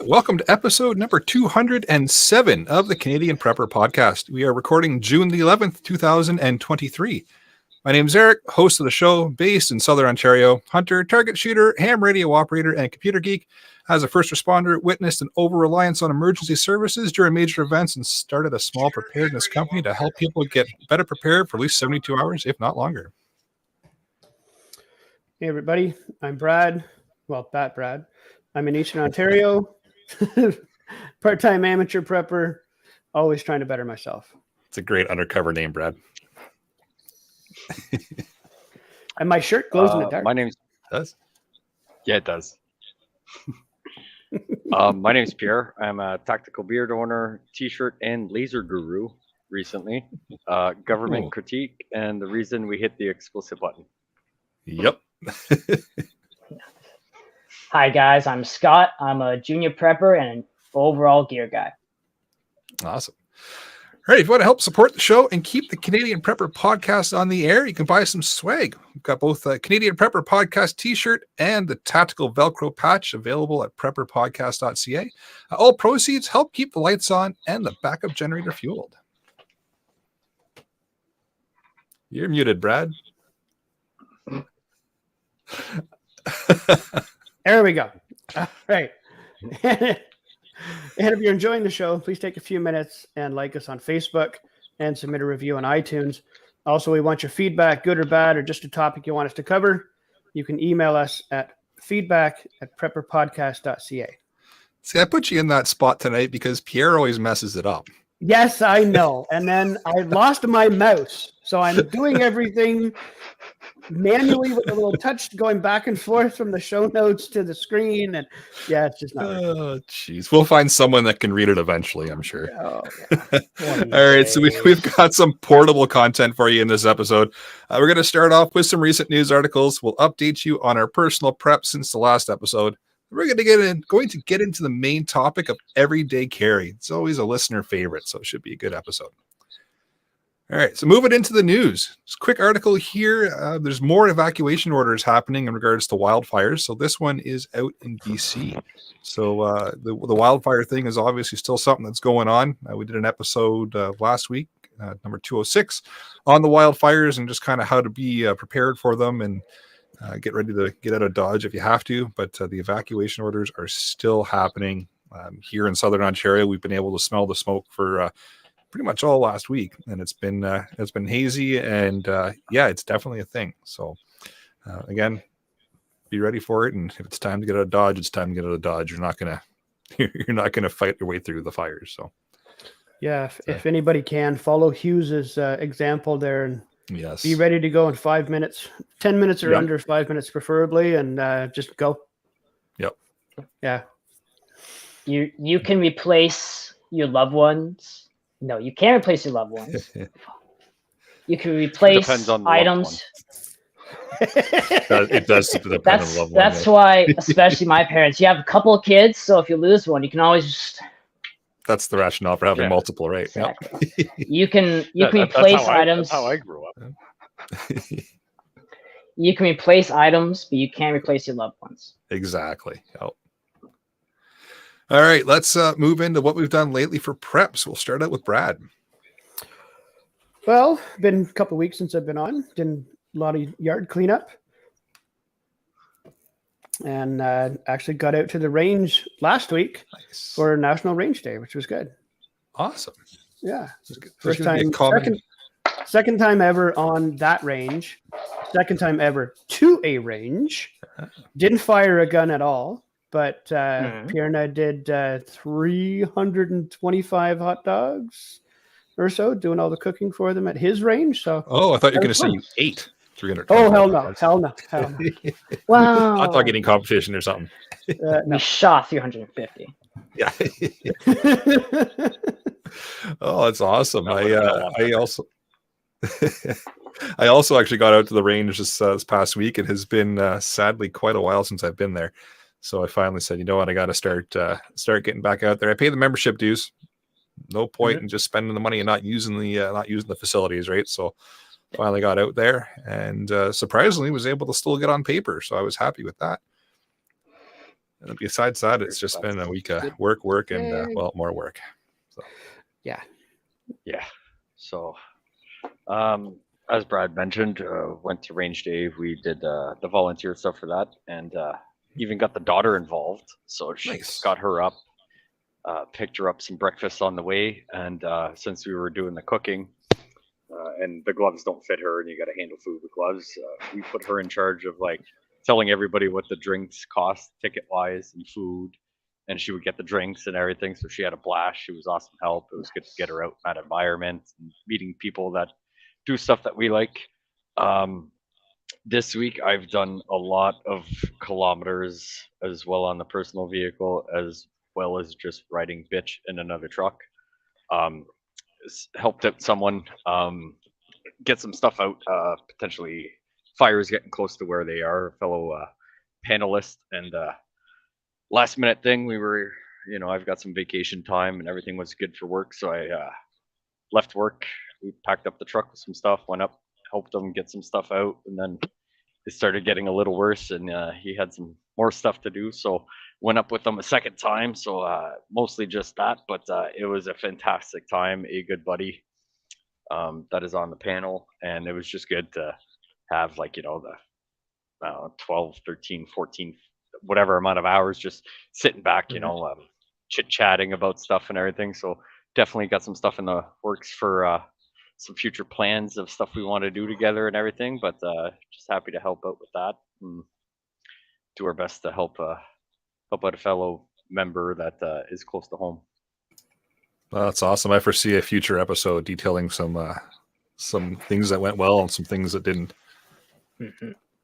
Welcome to episode number 207 of the Canadian Prepper Podcast. We are recording June the 11th, 2023. My name is Eric, host of the show, based in Southern Ontario, hunter, target shooter, ham radio operator, and computer geek. As a first responder, witnessed an over-reliance on emergency services during major events and started a small preparedness company to help people get better prepared for at least 72 hours, if not longer. Hey everybody, I'm Brad. Well, Bat Brad. I'm in Eastern Ontario, part-time amateur prepper, always trying to better myself. It's a great undercover name, Brad. And my shirt glows in the dark. My name's Does? Yeah, it does. My name's Pierre. I'm a tactical beard owner, t-shirt, and laser guru recently. Government critique and the reason we hit the explicit button. Yep. Hi guys, I'm Scott. I'm a junior prepper and an overall gear guy. Awesome. All right, if you want to help support the show and keep the Canadian Prepper Podcast on the air, you can buy some swag. We've got both a Canadian Prepper Podcast t-shirt and the tactical Velcro patch available at prepperpodcast.ca. All proceeds help keep the lights on and the backup generator fueled. You're muted, Brad. There we go. All right. And if you're enjoying the show, please take a few minutes and like us on Facebook and submit a review on iTunes. Also, we want your feedback, good or bad, or just a topic you want us to cover. You can email us at feedback@prepperpodcast.ca. See, I put you in that spot tonight because Pierre always messes it up. Yes, I know. And then I lost my mouse. So I'm doing everything manually with a little touch going back and forth from the show notes to the screen. And yeah, it's just not. Oh, jeez. We'll find someone that can read it eventually, I'm sure. Oh, yeah. All right. So we've got some portable content for you in this episode. We're going to start off with some recent news articles. We'll update you on our personal prep since the last episode. We're going to get into the main topic of everyday carry. It's always a listener favorite, so it should be a good episode. All right, so moving into the news. Just a quick article here. There's more evacuation orders happening in regards to wildfires. So this one is out in BC. So the wildfire thing is obviously still something that's going on. We did an episode last week, number 206, on the wildfires and just kind of how to be prepared for them and get ready to get out of Dodge if you have to. But the evacuation orders are still happening here in Southern Ontario. We've been able to smell the smoke for pretty much all last week, and it's been hazy, and it's definitely a thing. So again, be ready for it, and if it's time to get out of Dodge, it's time to get out of Dodge. You're not gonna fight your way through the fires. So yeah, if anybody can follow Hughes's example there and yes, be ready to go in 5 minutes, 10 minutes or under, 5 minutes preferably, and just go. Yep. Yeah. You can replace your loved ones. No, you can't replace your loved ones. You can replace items. It does depend on the loved one. That's why, especially my parents, you have a couple of kids, so if you lose one, you can always just. That's the rationale for having multiple, right? Exactly. Yep. You can replace items. That's how I grew up. You can replace items, but you can't replace your loved ones. Exactly. Yep. All right, let's move into what we've done lately for preps. We'll start out with Brad. Well, been a couple of weeks since I've been on. Did a lot of yard cleanup. And actually got out to the range last week for National Range Day, which was good. Awesome. Yeah. First time, second time ever on that range. Second time ever to a range. Didn't fire a gun at all. But Pierre and I did 325 hot dogs or so, doing all the cooking for them at his range. So, I thought you were going to say you ate 300. Oh, hell no. Wow. Hot dog eating competition or something. No. We shot 350. Yeah. Oh, that's awesome. I also actually got out to the range this past week. It has been sadly quite a while since I've been there. So I finally said, you know what, I got to start getting back out there. I pay the membership dues. No point in just spending the money and not using the facilities, right? So finally got out there and surprisingly was able to still get on paper. So I was happy with that. And besides that, it's just been a week of work, and more work. So yeah. So, as Brad mentioned, went to range day. We did the volunteer stuff for that, and even got the daughter involved. So she got her up, picked her up some breakfast on the way, and since we were doing the cooking, and the gloves don't fit her, and you got to handle food with gloves, we put her in charge of like telling everybody what the drinks cost, ticket wise, and food. And she would get the drinks and everything. So she had a blast. She was awesome help. It was good to get her out in that environment and meeting people that do stuff that we like. This week I've done a lot of kilometers as well on the personal vehicle, as well as just riding bitch in another truck. Helped out someone get some stuff out. Potentially fires getting close to where they are. A fellow panelist, and last minute thing. We were, I've got some vacation time and everything was good for work, so I left work. We packed up the truck with some stuff, went up, helped them get some stuff out, and then it started getting a little worse, and he had some more stuff to do, so went up with them a second time. So mostly just that, but it was a fantastic time. A good buddy that is on the panel, and it was just good to have the 12, 13, 14, whatever amount of hours just sitting back, chit-chatting about stuff and everything. So definitely got some stuff in the works for some future plans of stuff we want to do together and everything, but just happy to help out with that and do our best to help out a fellow member that is close to home. Well, that's awesome. I foresee a future episode detailing some things that went well and some things that didn't.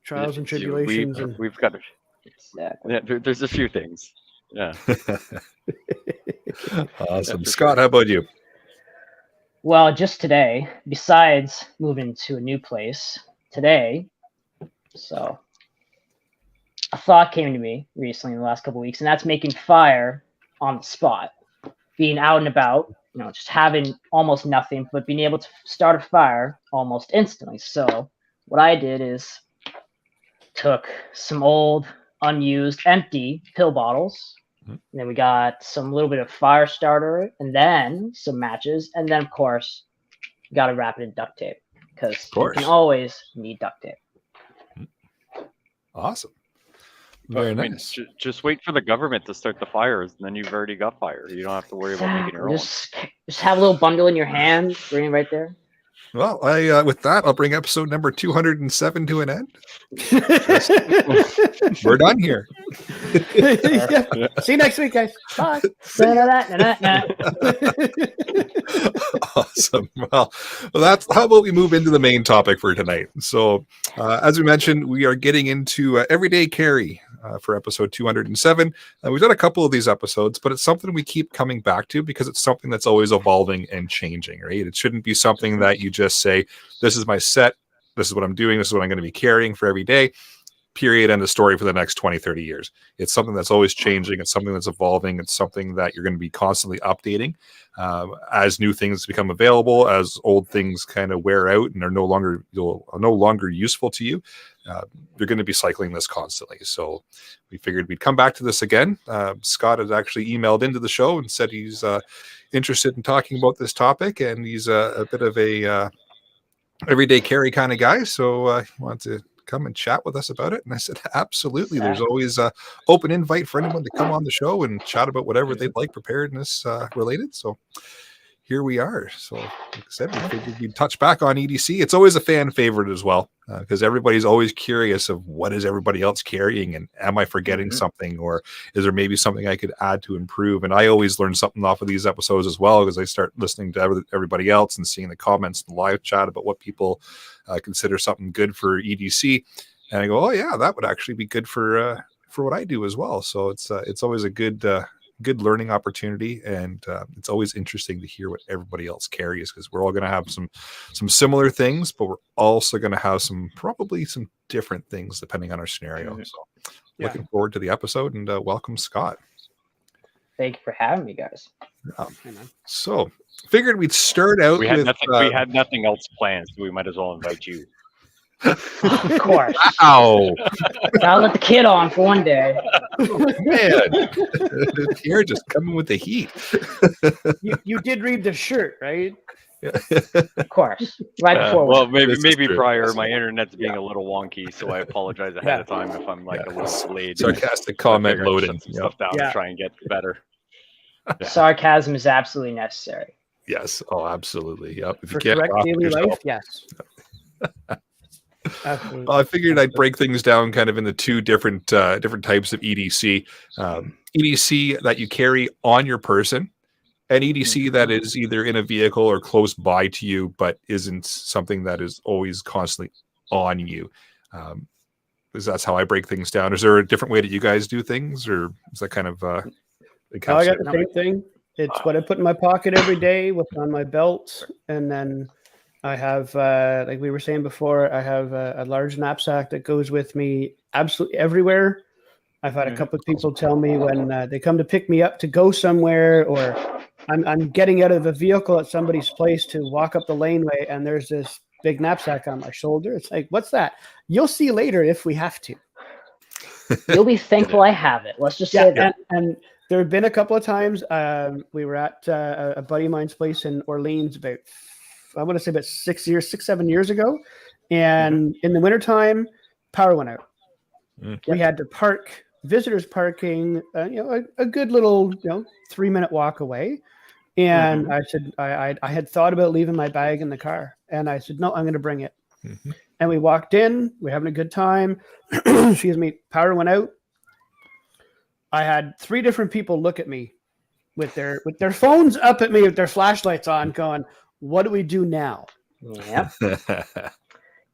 Trials and tribulations. We've got there's a few things. Yeah. Awesome. Scott, how about you? Well, just today, besides moving to a new place today, so a thought came to me recently in the last couple of weeks, and that's making fire on the spot. Being out and about, just having almost nothing, but being able to start a fire almost instantly. So what I did is took some old, unused, empty pill bottles. And then we got some little bit of fire starter, and then some matches, and then of course you got to wrap it in duct tape, because you can always need duct tape. Awesome. Very nice. Just wait for the government to start the fires, and then you've already got fire. You don't have to worry about making your own. Just have a little bundle in your hand, bring it right there. Well, with that, I'll bring episode number 207 to an end. We're done here. Yeah. See you next week, guys. Bye. Awesome. Well, that's how about we move into the main topic for tonight. So, as we mentioned, we are getting into everyday carry for episode 207. We've done a couple of these episodes, but it's something we keep coming back to because it's something that's always evolving and changing, right? It shouldn't be something that you just say, this is my set, this is what I'm doing, this is what I'm going to be carrying for every day, period, end of story for the next 20, 30 years. It's something that's always changing. It's something that's evolving. It's something that you're going to be constantly updating as new things become available, as old things kind of wear out and are no longer useful to you. You're going to be cycling this constantly. So we figured we'd come back to this again. Scott has actually emailed into the show and said he's interested in talking about this topic, and he's a bit of a everyday carry kind of guy. So he wanted to come and chat with us about it, and I said absolutely. There's always an open invite for anyone to come on the show and chat about whatever they'd like, preparedness related. So here we are. So like I said, we figured we'd touch back on EDC. It's always a fan favorite as well, because everybody's always curious of what is everybody else carrying, and am I forgetting something, or is there maybe something I could add to improve? And I always learn something off of these episodes as well, because I start listening to everybody else and seeing the comments and live chat about what people consider something good for EDC, and I go, oh yeah, that would actually be good for what I do as well. So it's always a good learning opportunity, and it's always interesting to hear what everybody else carries, because we're all going to have some similar things, but we're also going to have probably some different things depending on our scenario. So looking forward to the episode, and welcome, Scott. Thank you for having me, guys. So figured we'd start out we had nothing else planned, so we might as well invite you. Of course. Ow, Gotta let the kid on for one day. man! You're just coming with the heat. You did read the shirt, right? Of course. Right before well, work. maybe This is maybe true. prior. My internet's being a little wonky, so I apologize ahead of time if I'm like a little delayed. Sarcastic I comment figured I'd loading. shut some Yep. stuff down Yeah. and try and get better. Sarcasm is absolutely necessary. Yes. Oh, absolutely. Yep. If you For can't correct laugh at daily yourself. life, yes. Absolutely. Well, I figured I'd break things down kind of into two different types of EDC. EDC that you carry on your person, and EDC that is either in a vehicle or close by to you, but isn't something that is always constantly on you. Because that's how I break things down. Is there a different way that you guys do things, or is that kind of No, I got the encapsulated? same thing. It's what I put in my pocket every day, what's on my belt, and then I have, like we were saying before, I have a large knapsack that goes with me absolutely everywhere. I've had a couple of people tell me when they come to pick me up to go somewhere, or I'm getting out of a vehicle at somebody's place to walk up the laneway, and there's this big knapsack on my shoulder. It's like, what's that? You'll see later if we have to. You'll be thankful I have it. Let's just say Yeah, that. and there have been a couple of times we were at a buddy of mine's place in Orleans about, I want to say about 7 years ago. And in the wintertime, power went out. We had to park visitors parking, a good little, 3-minute walk away. And I said, I had thought about leaving my bag in the car. And I said, no, I'm going to bring it. And we walked in, we're having a good time. Excuse me, power went out. I had 3 different people look at me with their phones up at me with their flashlights on, going, "What do we do now?" Yep.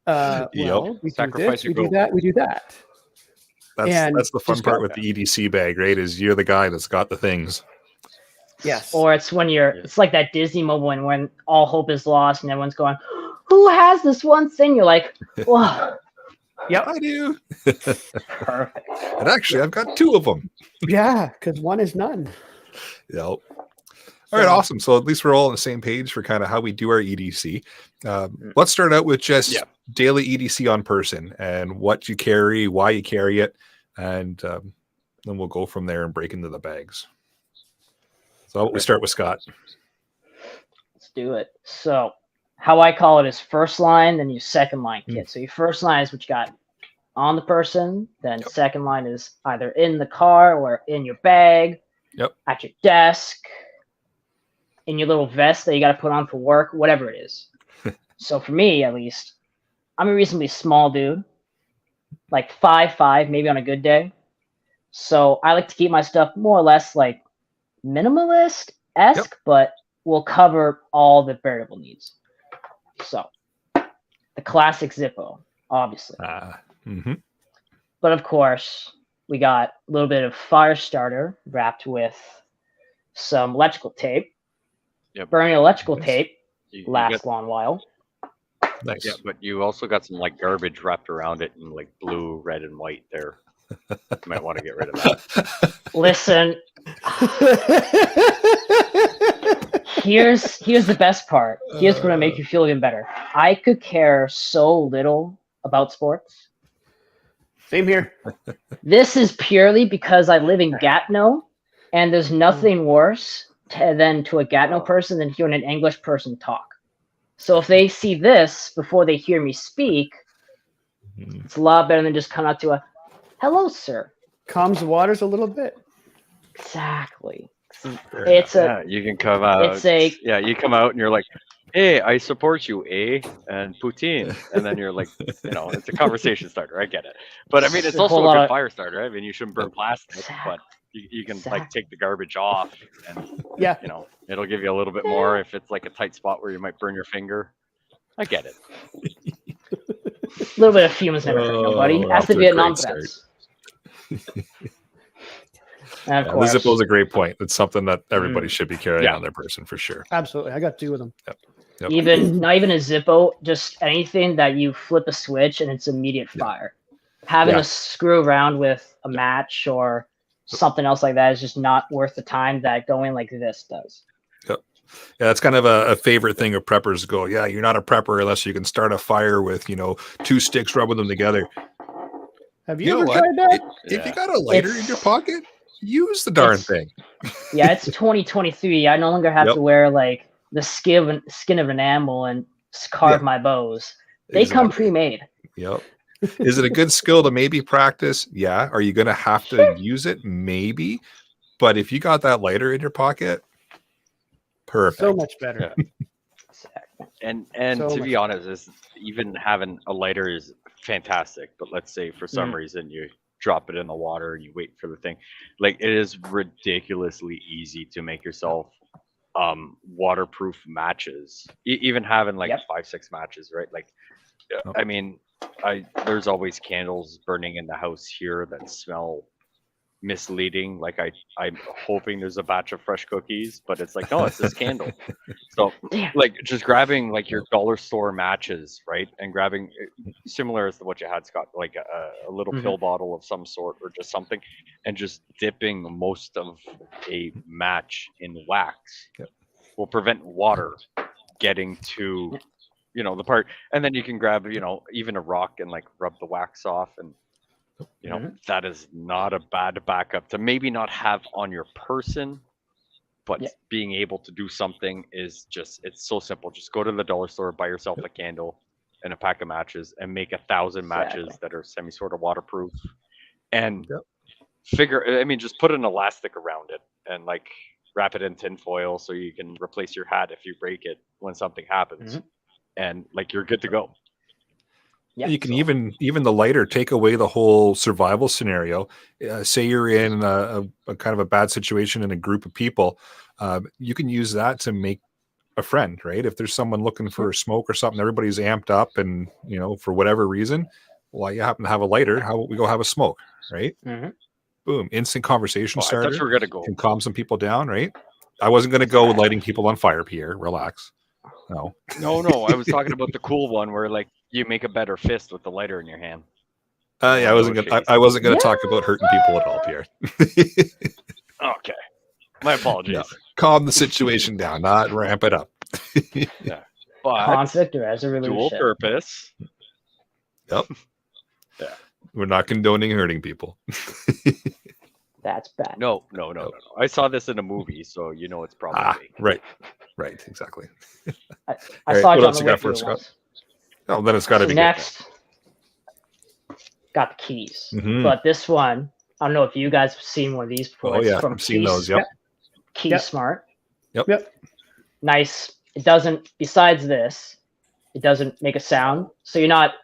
Well, we Sacrifice do this, your we do that, we do that. That's the fun just part got with the EDC bag, right? Is you're the guy that's got the things. Yes. Or it's when it's like that Disney moment when all hope is lost and everyone's going, who has this one thing? You're like, well, Yep. I do. perfect. And actually, I've got 2 of them. Yeah, because one is none. Yep. All right, awesome. So at least we're all on the same page for kind of how we do our EDC. Let's start out with just daily EDC on person and what you carry, why you carry it, and then we'll go from there and break into the bags. So we start with Scott. Let's do it. So how I call it is first line, then your second line kit. So your first line is what you got on the person. Then second line is either in the car or in your bag, at your desk, in your little vest that you got to put on for work, whatever it is. So for me, at least, I'm a reasonably small dude, like 5'5", maybe on a good day. So I like to keep my stuff more or less like minimalist-esque, but will cover all the variable needs. So the classic Zippo, obviously. But of course, we got a little bit of fire starter wrapped with some electrical tape. Burning electrical tape lasts a long while. Nice. Yeah, but you also got some like garbage wrapped around it in like blue, red, and white there. You might want to get rid of that. Listen, here's the best part. Here's going to make you feel even better. I could care so little about sports. Same here. This is purely because I live in Gatineau, and there's nothing worse than to a Gatineau person than hearing an English person talk. So if they see this before they hear me speak, it's a lot better than just coming out to a hello, sir. Calms the waters a little bit. Exactly. It's you can come out. You come out and you're like, hey, I support you, and poutine. And then you're like, it's a conversation starter. I get it. But I mean, it's also a good fire starter. I mean, you shouldn't burn plastic, but you can like take the garbage off and it'll give you a little bit more if it's like a tight spot where you might burn your finger. I get it. A little bit of fumes never hurt nobody. That's the Vietnam vets. And of course, the Zippo is a great point. It's something that everybody should be carrying on their person for sure. Absolutely. I got 2 of them. Yep. Not even a Zippo, just anything that you flip a switch and it's immediate fire. Having to screw around with a match or something else like that is just not worth the time that going like this does. Yeah, that's kind of a favorite thing of preppers to go, yeah, you're not a prepper unless you can start a fire with, 2 sticks, rubbing them together. Have You you know ever what? tried that? If you got a lighter in your pocket, use the darn It's- thing. Yeah, it's 2023. I no longer have Yep. to wear like the skin of an animal and carve my bows. They come Exactly. pre-made. Yep. Is it a good skill to maybe practice? Yeah. Are you going to have to use it? Maybe. But if you got that lighter in your pocket, perfect. So much better. And So to much be honest, is even having a lighter is fantastic. But let's say for some reason you drop it in the water and you wait for the thing. Like, it is ridiculously easy to make yourself waterproof matches. Even having like 5-6 matches, right? Like, I mean, there's always candles burning in the house here that smell misleading. Like, I'm hoping there's a batch of fresh cookies, but it's like, no, it's this candle. So like, just grabbing like your dollar store matches, right, and grabbing similar as to what you had, Scott, like a little pill bottle of some sort or just something, and just dipping most of a match in wax will prevent water getting to the part, and then you can grab even a rock and like rub the wax off, and that is not a bad backup to maybe not have on your person, but being able to do something is just, it's so simple. Just go to the dollar store, buy yourself a candle and a pack of matches, and make 1,000 matches that are semi sort of waterproof, and just put an elastic around it and like wrap it in tin foil so you can replace your hat if you break it when something happens, and like, you're good to go. Yep. You can even the lighter take away the whole survival scenario. Say you're in a kind of a bad situation in a group of people, you can use that to make a friend, right? If there's someone looking for a smoke or something, everybody's amped up, and for whatever reason, well, you happen to have a lighter. How about we go have a smoke, right? Boom, instant conversation starter. I thought you were gonna go. Can calm some people down, right? I wasn't going to go with lighting people on fire, Pierre. Relax. No. I was talking about the cool one where like you make a better fist with the lighter in your hand. I wasn't gonna talk about hurting people at all, Pierre. Okay, my apologies. No. Calm the situation down, not ramp it up. But Conflict or resolution. dual purpose. Yep. We're not condoning hurting people. That's bad. No. I saw this in a movie, so it's probably right, exactly. I saw what it on else the you got Wiki for Scott? once. Oh, then it's got to So be next. Got the keys, but this one, I don't know if you guys have seen one of these before. Oh It's yeah, from I've seen those. Yep. Key Smart. Yep. Nice. It doesn't. Besides this, it doesn't make a sound, so you're not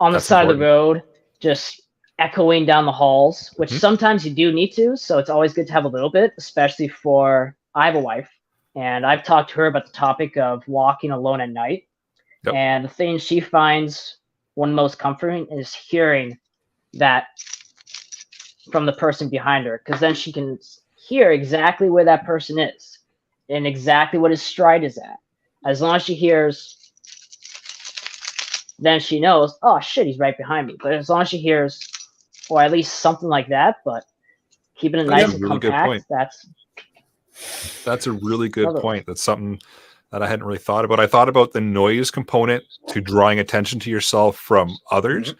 on the That's side of the important. road just echoing down the halls, which sometimes you do need to. So it's always good to have a little bit, especially for I have a wife, and I've talked to her about the topic of walking alone at night. Yep. And the thing she finds one most comforting is hearing that from the person behind her, because then she can hear exactly where that person is and exactly what his stride is at. As long as she hears, then she knows, oh shit, he's right behind me. But as long as she hears, or at least something like that, but keeping it nice and really good point. compact, That's a really good point. That's something that I hadn't really thought about. I thought about the noise component to drawing attention to yourself from others,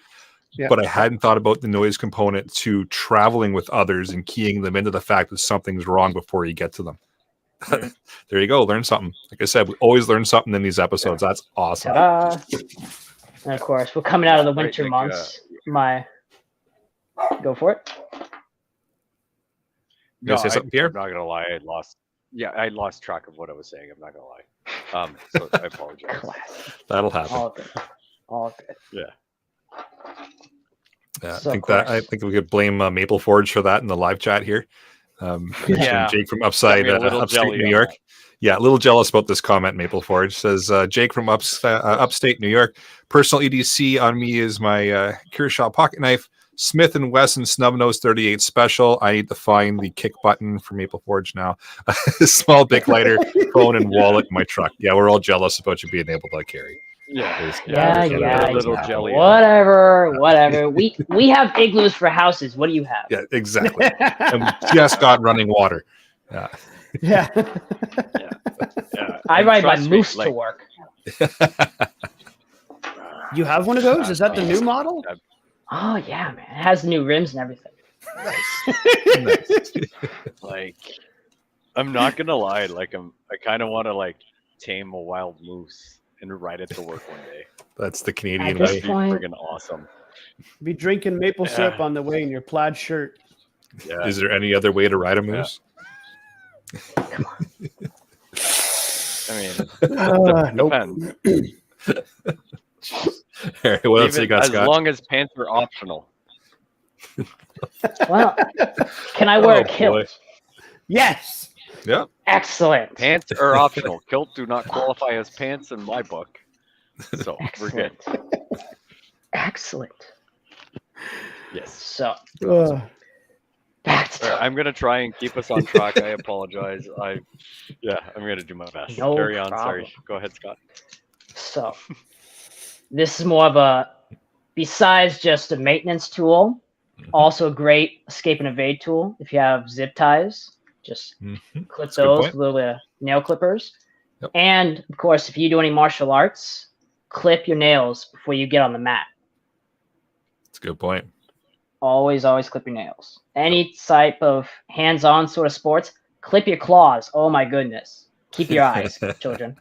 but I hadn't thought about the noise component to traveling with others and keying them into the fact that something's wrong before you get to them. There you go. Learn something. Like I said, we always learn something in these episodes. That's awesome. ta-da! And of course, we're coming out of the winter months. Go for it. You gonna say something, Pierre? I'm not gonna lie. I lost track of what I was saying. I'm not gonna lie. So I apologize. That'll happen. All good. Yeah. Yeah, So, I think we could blame Maple Forge for that in the live chat here. Jake from upstate New York. Yeah, a little jealous about this comment. Maple Forge says, Jake from upstate New York. Personal EDC on me is my Kershaw pocket knife, Smith & Wesson Snubnose 38 Special. I need to find the kick button for Maple Forge now. Small Bic lighter, phone, and wallet in my truck. Yeah, we're all jealous about you being able to carry. Yeah. Little jelly. Whatever. We have igloos for houses. What do you have? Yeah, exactly. And we just got running water. Yeah. I And ride my trust me, moose to like- work. You have one of those? Is that the new model? Oh yeah, man. It has new rims and everything. Like, I'm not gonna lie. Like, I kind of want to like tame a wild moose and ride it to work one day. That's the At Canadian this way. That'd be point- friggin' awesome. Be drinking maple Yeah. syrup on the way in your plaid shirt. Yeah. Is there any other way to ride a moose? I mean, Nope. depends. All right, what else Even you got, as Scott? long as pants are optional. Well, can I wear Oh, a kilt? boy. Yes. Excellent. Pants are optional. Kilt do not qualify as pants in my book. So we're good. Excellent. Yes. So Ugh. back to All right, I'm gonna try and keep us on track. I apologize. I'm gonna do my best. No Carry on. problem. Sorry. Go ahead, Scott. So this is more of a, besides just a maintenance tool, also a great escape and evade tool. If you have zip ties, just Mhm. clip That's a good those point. with little nail clippers. Yep. And of course, if you do any martial arts, clip your nails before you get on the mat. That's a good point. Always clip your nails. Any type of hands-on sort of sports, clip your claws. Oh my goodness. Keep your eyes, children.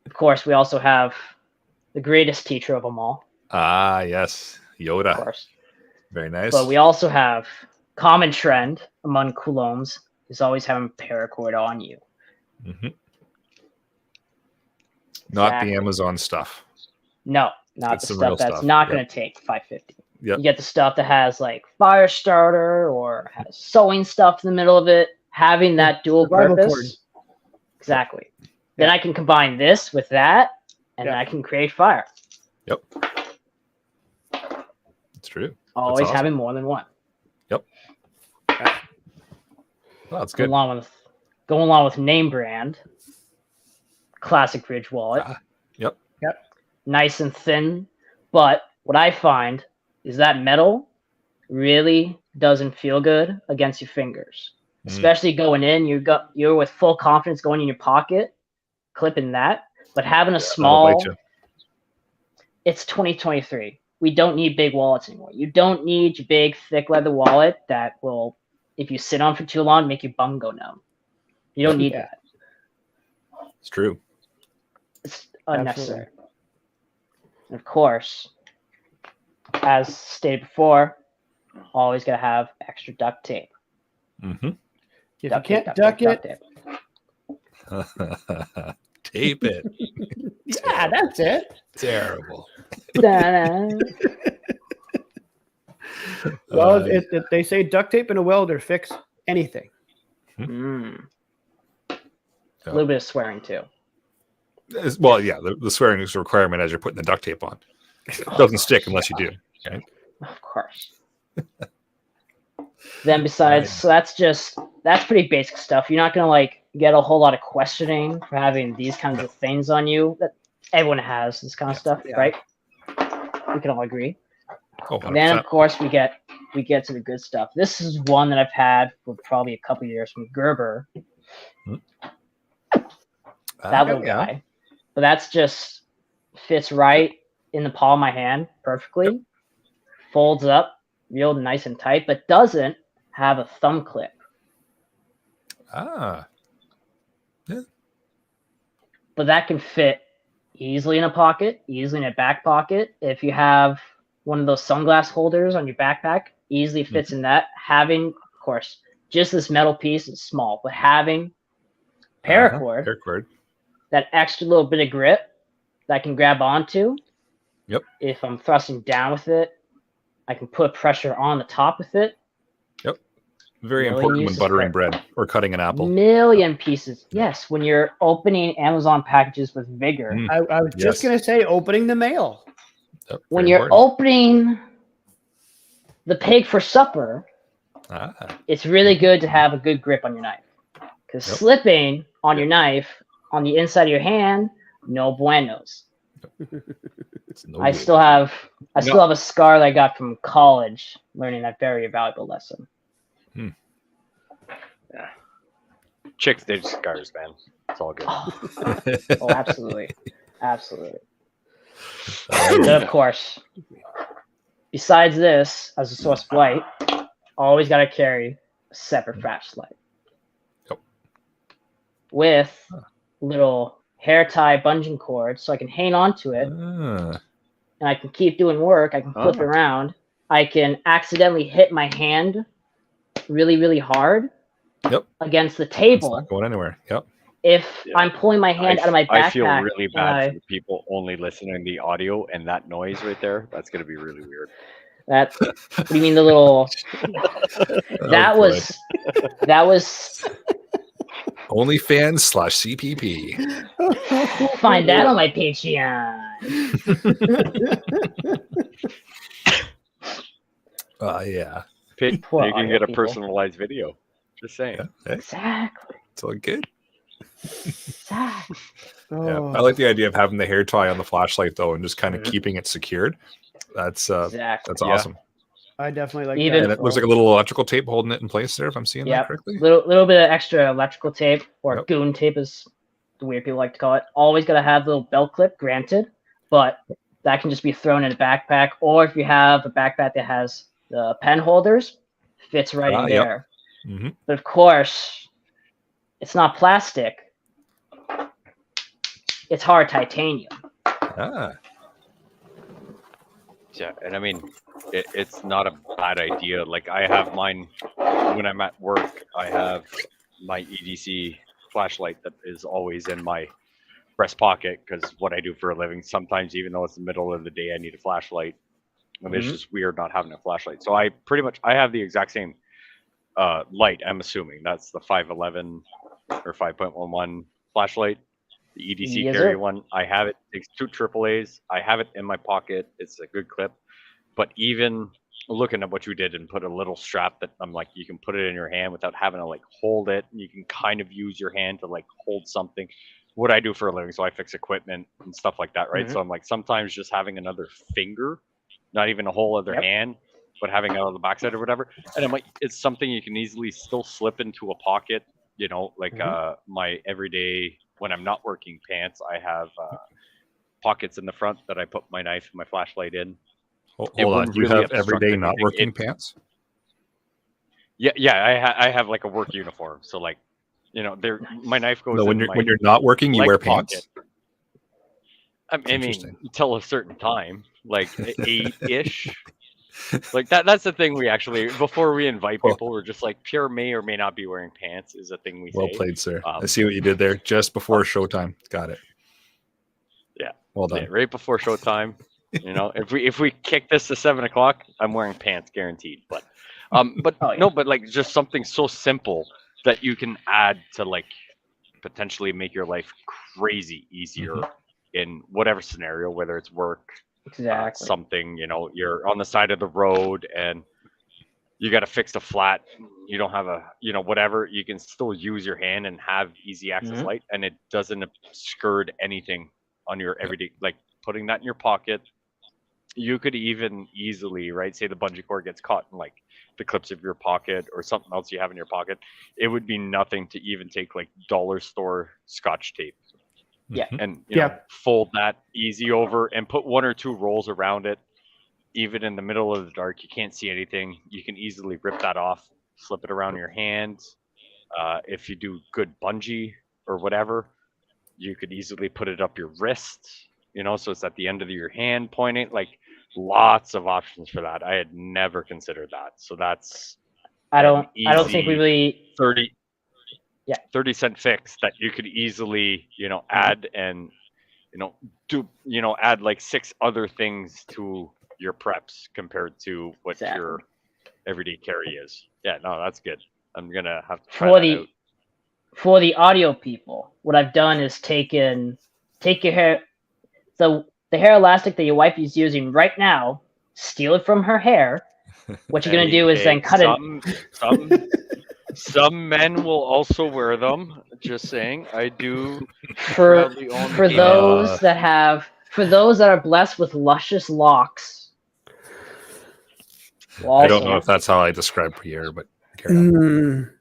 Of course, we also have the greatest teacher of them all, Ah, yes. of Yoda. course. Very nice. But we also have common trend among Coulombs is always having paracord on you. Mhm. Not Exactly. the Amazon stuff. No, not It's the some real stuff that's stuff. not Yep. going to take 550. Yep. You get the stuff that has like fire starter or has sewing stuff in the middle of it, having that dual Survival purpose. Exactly. Then I can combine this with that, and then Yeah. I can create fire. It's true. Always awesome. having more than one. Well, that's Going good. along with name brand, classic Ridge wallet. Yep. Nice and thin, but what I find is that metal really doesn't feel good against your fingers. Mm. Especially going in, you're with full confidence going in your pocket, clipping that, but having a That'll small. bite you. It's 2023. We don't need big wallets anymore. You don't need your big, thick leather wallet that will, if you sit on for too long, make your bum go numb. You don't need Yeah. that. It's true. It's unnecessary. And of course, as stated before, always gotta have extra duct tape. Mm-hmm. If you Duct can't tape, duck duct it, tape. Tape it. yeah, that's it. Terrible. Da-da. Well, Uh, they say duct tape and a welder fix anything. Mm. A Yeah. little bit of swearing too. well, yeah, the swearing is a requirement as you're putting the duct tape on. It doesn't stick unless you do. Of course. Then besides, so that's pretty basic stuff. You're not gonna like get a whole lot of questioning for having these kinds of things on you. That everyone has this kind of stuff, Yeah. right? We can all agree. Oh, And then 100%. of course we get to the good stuff. This is one that I've had for probably a couple of years from Gerber, that little yeah. guy. But that's just fits right in the palm of my hand perfectly. Folds up real nice and tight, but doesn't have a thumb clip. Ah, But that can fit easily in a pocket, easily in a back pocket. If you have one of those sunglass holders on your backpack, easily fits in that. Having, of course, just this metal piece is small, but having paracord, paracord. that extra little bit of grip that I can grab onto. Yep. If I'm thrusting down with it, I can put pressure on the top with it. Very Million important when uses buttering for- bread or cutting an apple. Million pieces. Yes, when you're opening Amazon packages with vigor. Mm. I was just Yes. going to say opening the mail. Yep, When very you're important. opening the pig for supper, Ah, it's really good to have a good grip on your knife. Because Yep. slipping on your knife on the inside of your hand, no buenos. it's no I good. still have a scar that I got from college learning that very valuable lesson. chicks dig scars, man. It's all good. Oh, absolutely, absolutely. Then of course, besides this, as a source of light, always got to carry a separate flashlight with little hair tie bungee cord, so I can hang on to it, and I can keep doing work. I can flip it around. I can accidentally hit my hand really, really hard against the It's table. not going anywhere. Yep. If I'm pulling my hand out of my backpack. I feel really bad for the people only listening to the audio, and that noise right there, that's going to be really weird. What do you mean the little? That was OnlyFans/CPP. Find that on my Patreon. Yeah. Poor You can audio get a people. personalized video. Just saying. Yeah. Hey, Exactly. it's all good. Exactly. Yeah. Oh. I like the idea of having the hair tie on the flashlight though, and just kind of Mhm. keeping it secured. That's Exactly. that's Yeah. awesome. I definitely like Even- that. And as it looks well. like a little electrical tape holding it in place there, if I'm seeing that Yep. correctly. Little bit of extra electrical tape or Yep. goon tape, as the weird people like to call it. Always got to have the little belt clip, granted, but that can just be thrown in a backpack. Or if you have a backpack that has the pen holders, fits right in Yep. there. Mm-hmm. But of course, it's not plastic. It's hard titanium. Ah, Yeah, and I mean, it's not a bad idea. Like I have mine when I'm at work. I have my EDC flashlight that is always in my breast pocket because what I do for a living. Sometimes, even though it's the middle of the day, I need a flashlight, and it's Mhm. just weird not having a flashlight. So I have the exact same light. I'm assuming that's the 511 or 5.11 flashlight. The EDC Yes, carry sir. one. I have it. Takes 2 AAAs. I have it in my pocket. It's a good clip. But even looking at what you did and put a little strap that I'm like, you can put it in your hand without having to like hold it. You can kind of use your hand to like hold something. What I do for a living, so I fix equipment and stuff like that, right? Mhm. So I'm like, sometimes just having another finger, not even a whole other Yep. hand, but having it on the backside or whatever. And I'm like, it's something you can easily still slip into a pocket. You know, like my everyday when I'm not working pants, I have pockets in the front that I put my knife and my flashlight in. hold It on. wouldn't You really have everyday obstruct not anything. working pants? Yeah. I have like a work uniform, so like, you know, there my knife goes. No, when in you're my not working, you leg wear pants. pocket. I mean, Interesting. until a certain time, like 8-ish. Like that's the thing we actually before we invite Well- people, we're just like Pierre may or may not be wearing pants is a thing we Well say. played, sir. I Um, see what you did there just before showtime. Got it. Yeah. Well Yeah, done. right before showtime. You know, if we kick this to 7 o'clock, I'm wearing pants guaranteed. But Oh, yeah. no, but like just something so simple that you can add to like potentially make your life crazy easier in whatever scenario, whether it's work, Exactly. something, you know, you're on the side of the road and you got to fix a flat, you don't have a, you know, whatever, you can still use your hand and have easy access Mhm. light, and it doesn't obscure anything on your everyday, like putting that in your pocket. You could even easily, right, say the bungee cord gets caught in like the clips of your pocket or something else you have in your pocket, it would be nothing to even take like dollar store scotch tape Yeah. Mhm. and you know, Yeah. fold that easy over and put 1 or 2 rolls around it. Even in the middle of the dark, you can't see anything. You can easily rip that off, slip it around your hand. If you do good bungee or whatever, you could easily put it up your wrist, you know, so it's at the end of your hand pointing. Like lots of options for that. I had never considered that. So that's I don't think we easy- really 30 Yeah. 30-cent fix that you could easily, you know, add and, you know, add like 6 other things to your preps compared to what Exactly. your everyday carry is. Yeah, no, that's good. I'm gonna have to try for that the out. for the audio people, what I've done is take your hair, the hair elastic that your wife is using right now, steal it from her hair. What you're gonna do is then cut it. Some men will also wear them. Just saying, I do. For proudly own for the those that are blessed with luscious locks. will I don't also- know if that's how I describe Pierre, but carry on.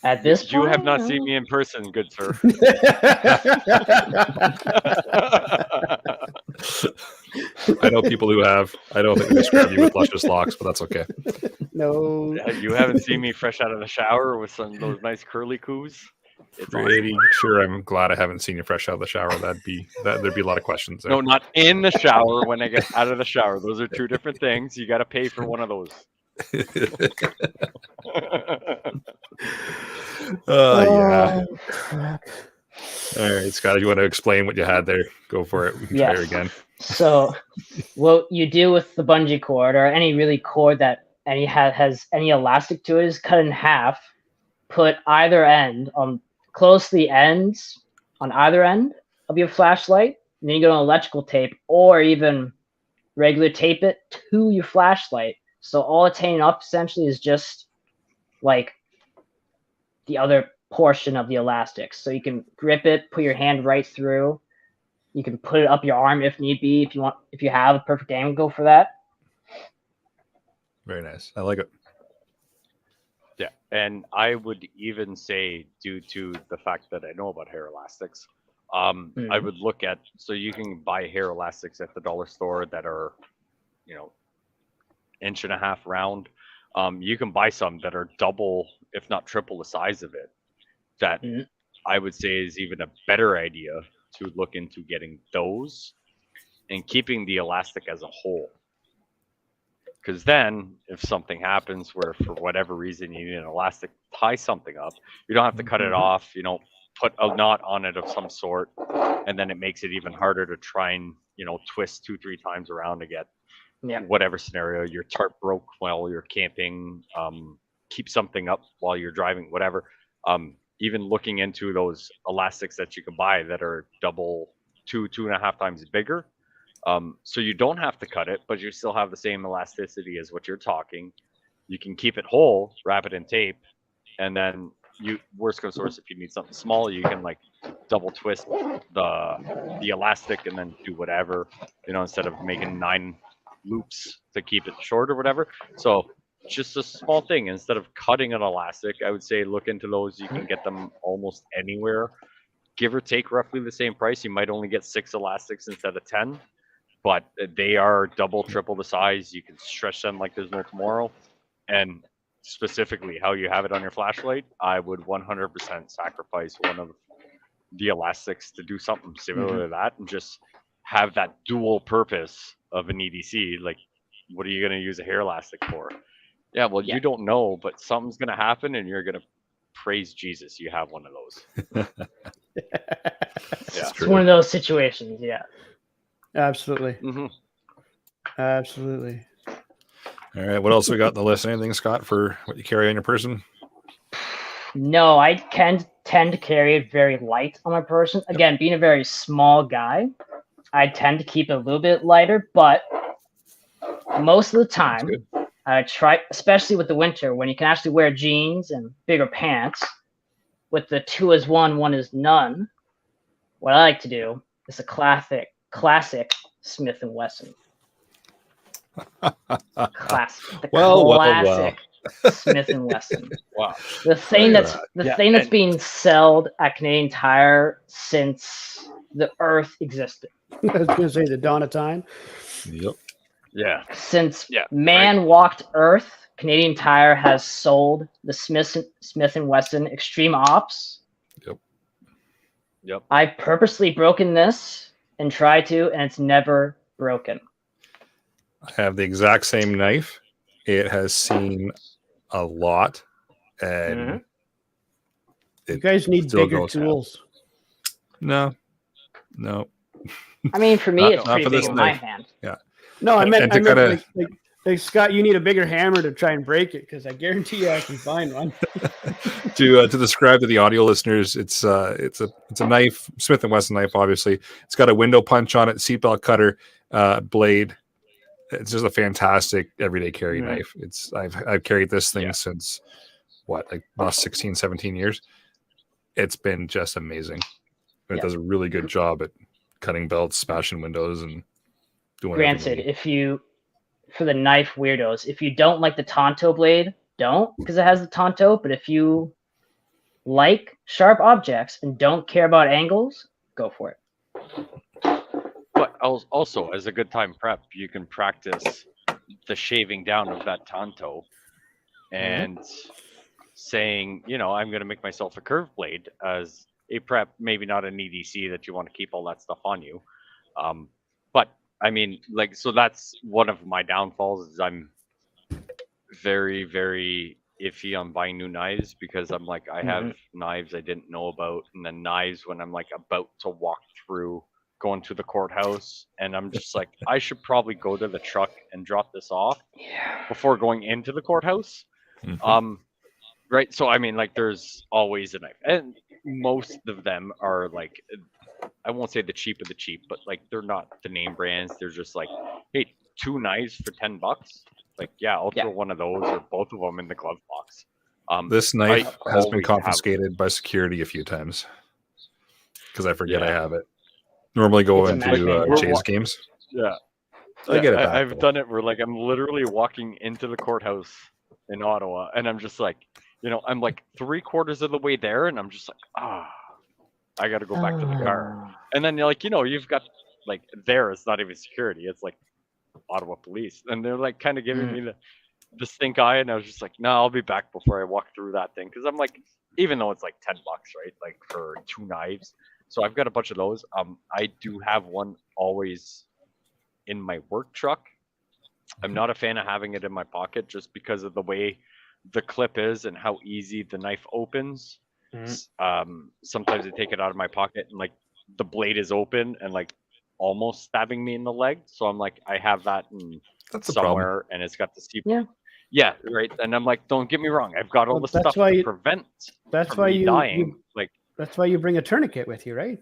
At this You point, have not seen me in person, good sir. I know people who have. I don't think they describe you with luscious locks, but that's okay. No. You haven't seen me fresh out of the shower with some of those nice curly coos. It's Pretty sure I'm glad I haven't seen you fresh out of the shower. There'd be a lot of questions there. No, not in the shower. When I get out of the shower, those are two different things. You got to pay for one of those. Yeah. Crap. All right, Scott, you want to explain what you had there? Go for it. We can try her Yes. again. So, what you do with the bungee cord or any really cord that has any elastic to it is cut in half. Put either end on close the ends on either end of your flashlight. And then you go on electrical tape or even regular tape it to your flashlight. So all it's hanging up essentially is just like the other portion of the elastic. So you can grip it, put your hand right through. You can put it up your arm if need be, if you have a perfect angle for that. Very nice. I like it. Yeah, and I would even say, due to the fact that I know about hair elastics, I would look at, so you can buy hair elastics at the dollar store that are, 1.5 inch round. You can buy some that are double, if not triple the size of it. That I would say is even a better idea to look into getting those and keeping the elastic as a whole. Because then, if something happens where for whatever reason you need an elastic to tie something up, you don't have to cut it off. Put a knot on it of some sort, and then it makes it even harder to try and twist 2-3 times around to get whatever scenario. Your tarp broke while you're camping. Keep something up while you're driving. Whatever. Even looking into those elastics that you can buy that are double, 2.5 times bigger. So you don't have to cut it, but you still have the same elasticity as what you're talking. You can keep it whole, wrap it in tape, and then worst comes to worst, if you need something small, you can like double twist the elastic and then do whatever, instead of making 9 loops to keep it short or whatever. So just a small thing. Instead of cutting an elastic, I would say look into those. You can get them almost anywhere, give or take roughly the same price. You might only get 6 elastics instead of 10. But they are double, triple the size. You can stretch them like there's no tomorrow. And specifically how you have it on your flashlight, I would 100% sacrifice one of the elastics to do something similar to that and just have that dual purpose of an EDC. Like, what are you going to use a hair elastic for? Yeah, well, you don't know, but something's going to happen and you're going to praise Jesus you have one of those. It's one of those situations, yeah. Absolutely. Absolutely. All right. What else we got on the list? Anything, Scott, for what you carry on your person? No, I tend to carry it very light on my person. Again, being a very small guy, I tend to keep it a little bit lighter, but most of the time, I try, especially with the winter, when you can actually wear jeans and bigger pants, with the 2 is 1, 1 is none, what I like to do is a classic Smith & Wesson. Classic. Well. Smith & Wesson. Wow. The thing that's being sold at Canadian Tire since the Earth existed. I was going to say the dawn of time. Yep. Yeah. Since man walked Earth, Canadian Tire has sold the Smith & Wesson Extreme Ops. Yep. I've purposely broken this and tried to, and it's never broken. I have the exact same knife. It has seen a lot, and you guys need bigger tools. No. I mean, for me, it's pretty big in my hand. Yeah. No, I meant like Scott, you need a bigger hammer to try and break it, because I guarantee you I can find one. To describe to the audio listeners, it's a knife, Smith & Wesson knife. Obviously, it's got a window punch on it, seatbelt cutter, blade. It's just a fantastic everyday carry knife. I've carried this thing since last 16, 17 years. It's been just amazing. It does a really good job at cutting belts, smashing windows, and doing. Granted, for the knife weirdos, if you don't like the Tonto blade, don't, because it has the Tonto. But if you like sharp objects and don't care about angles, go for it. But also, as a good time prep, you can practice the shaving down of that tanto and saying, I'm going to make myself a curved blade as a prep, maybe not an EDC that you want to keep all that stuff on you. But I mean, so that's one of my downfalls is I'm very, very iffy on buying new knives because I'm like, I have knives I didn't know about, and then knives when I'm like about to walk through going to the courthouse, and I'm just like, I should probably go to the truck and drop this off before going into the courthouse. Right. So I mean, like, there's always a knife, and most of them are like, I won't say the cheap of the cheap, but like they're not the name brands. They're just like, hey, 2 knives for $10. Like, yeah, I'll throw one of those or both of them in the glove box. This knife I has been always confiscated by security a few times because I forget I Yeah. have it. Normally go It's a into madman. Jays games. Yeah. I get it back, I've though. done it where like I'm literally walking into the courthouse in Ottawa, and I'm just like, I'm like 3/4 of the way there, and I'm just like, I got to go back to the car. And then you've got like there, it's not even security, it's like Ottawa police, and they're like kind of giving me the stink eye, and I was just like, no, I'll be back before I walk through that thing, because I'm like, even though it's like $10, right, like for 2 knives, so I've got a bunch of those. I do have one always in my work truck. I'm not a fan of having it in my pocket just because of the way the clip is and how easy the knife opens. Sometimes I take it out of my pocket and like the blade is open and like almost stabbing me in the leg. So I'm like, I have that That's the problem. somewhere, and it's got the steep. Yeah, right. And I'm like, don't get me wrong, I've got all Well, the that's stuff why to you- prevent That's from why me dying. Like, That's why you bring a tourniquet with you, right?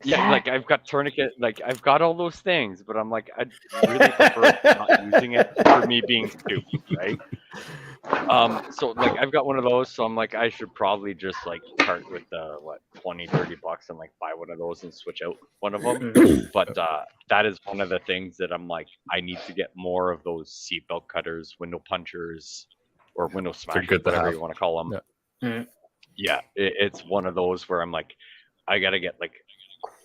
yeah, like I've got tourniquet, like I've got all those things, but I'm like, I'd really prefer not using it for me being stupid, right? So like I've got one of those, so I'm like, I should probably just like part with the $20-$30 and like buy one of those and switch out one of them. But that is one of the things that I'm like, I need to get more of those seatbelt cutters, window punchers, or window smashers, good to whatever have. you want to call them. Yeah. Yeah, it's one of those where I'm like, I gotta get like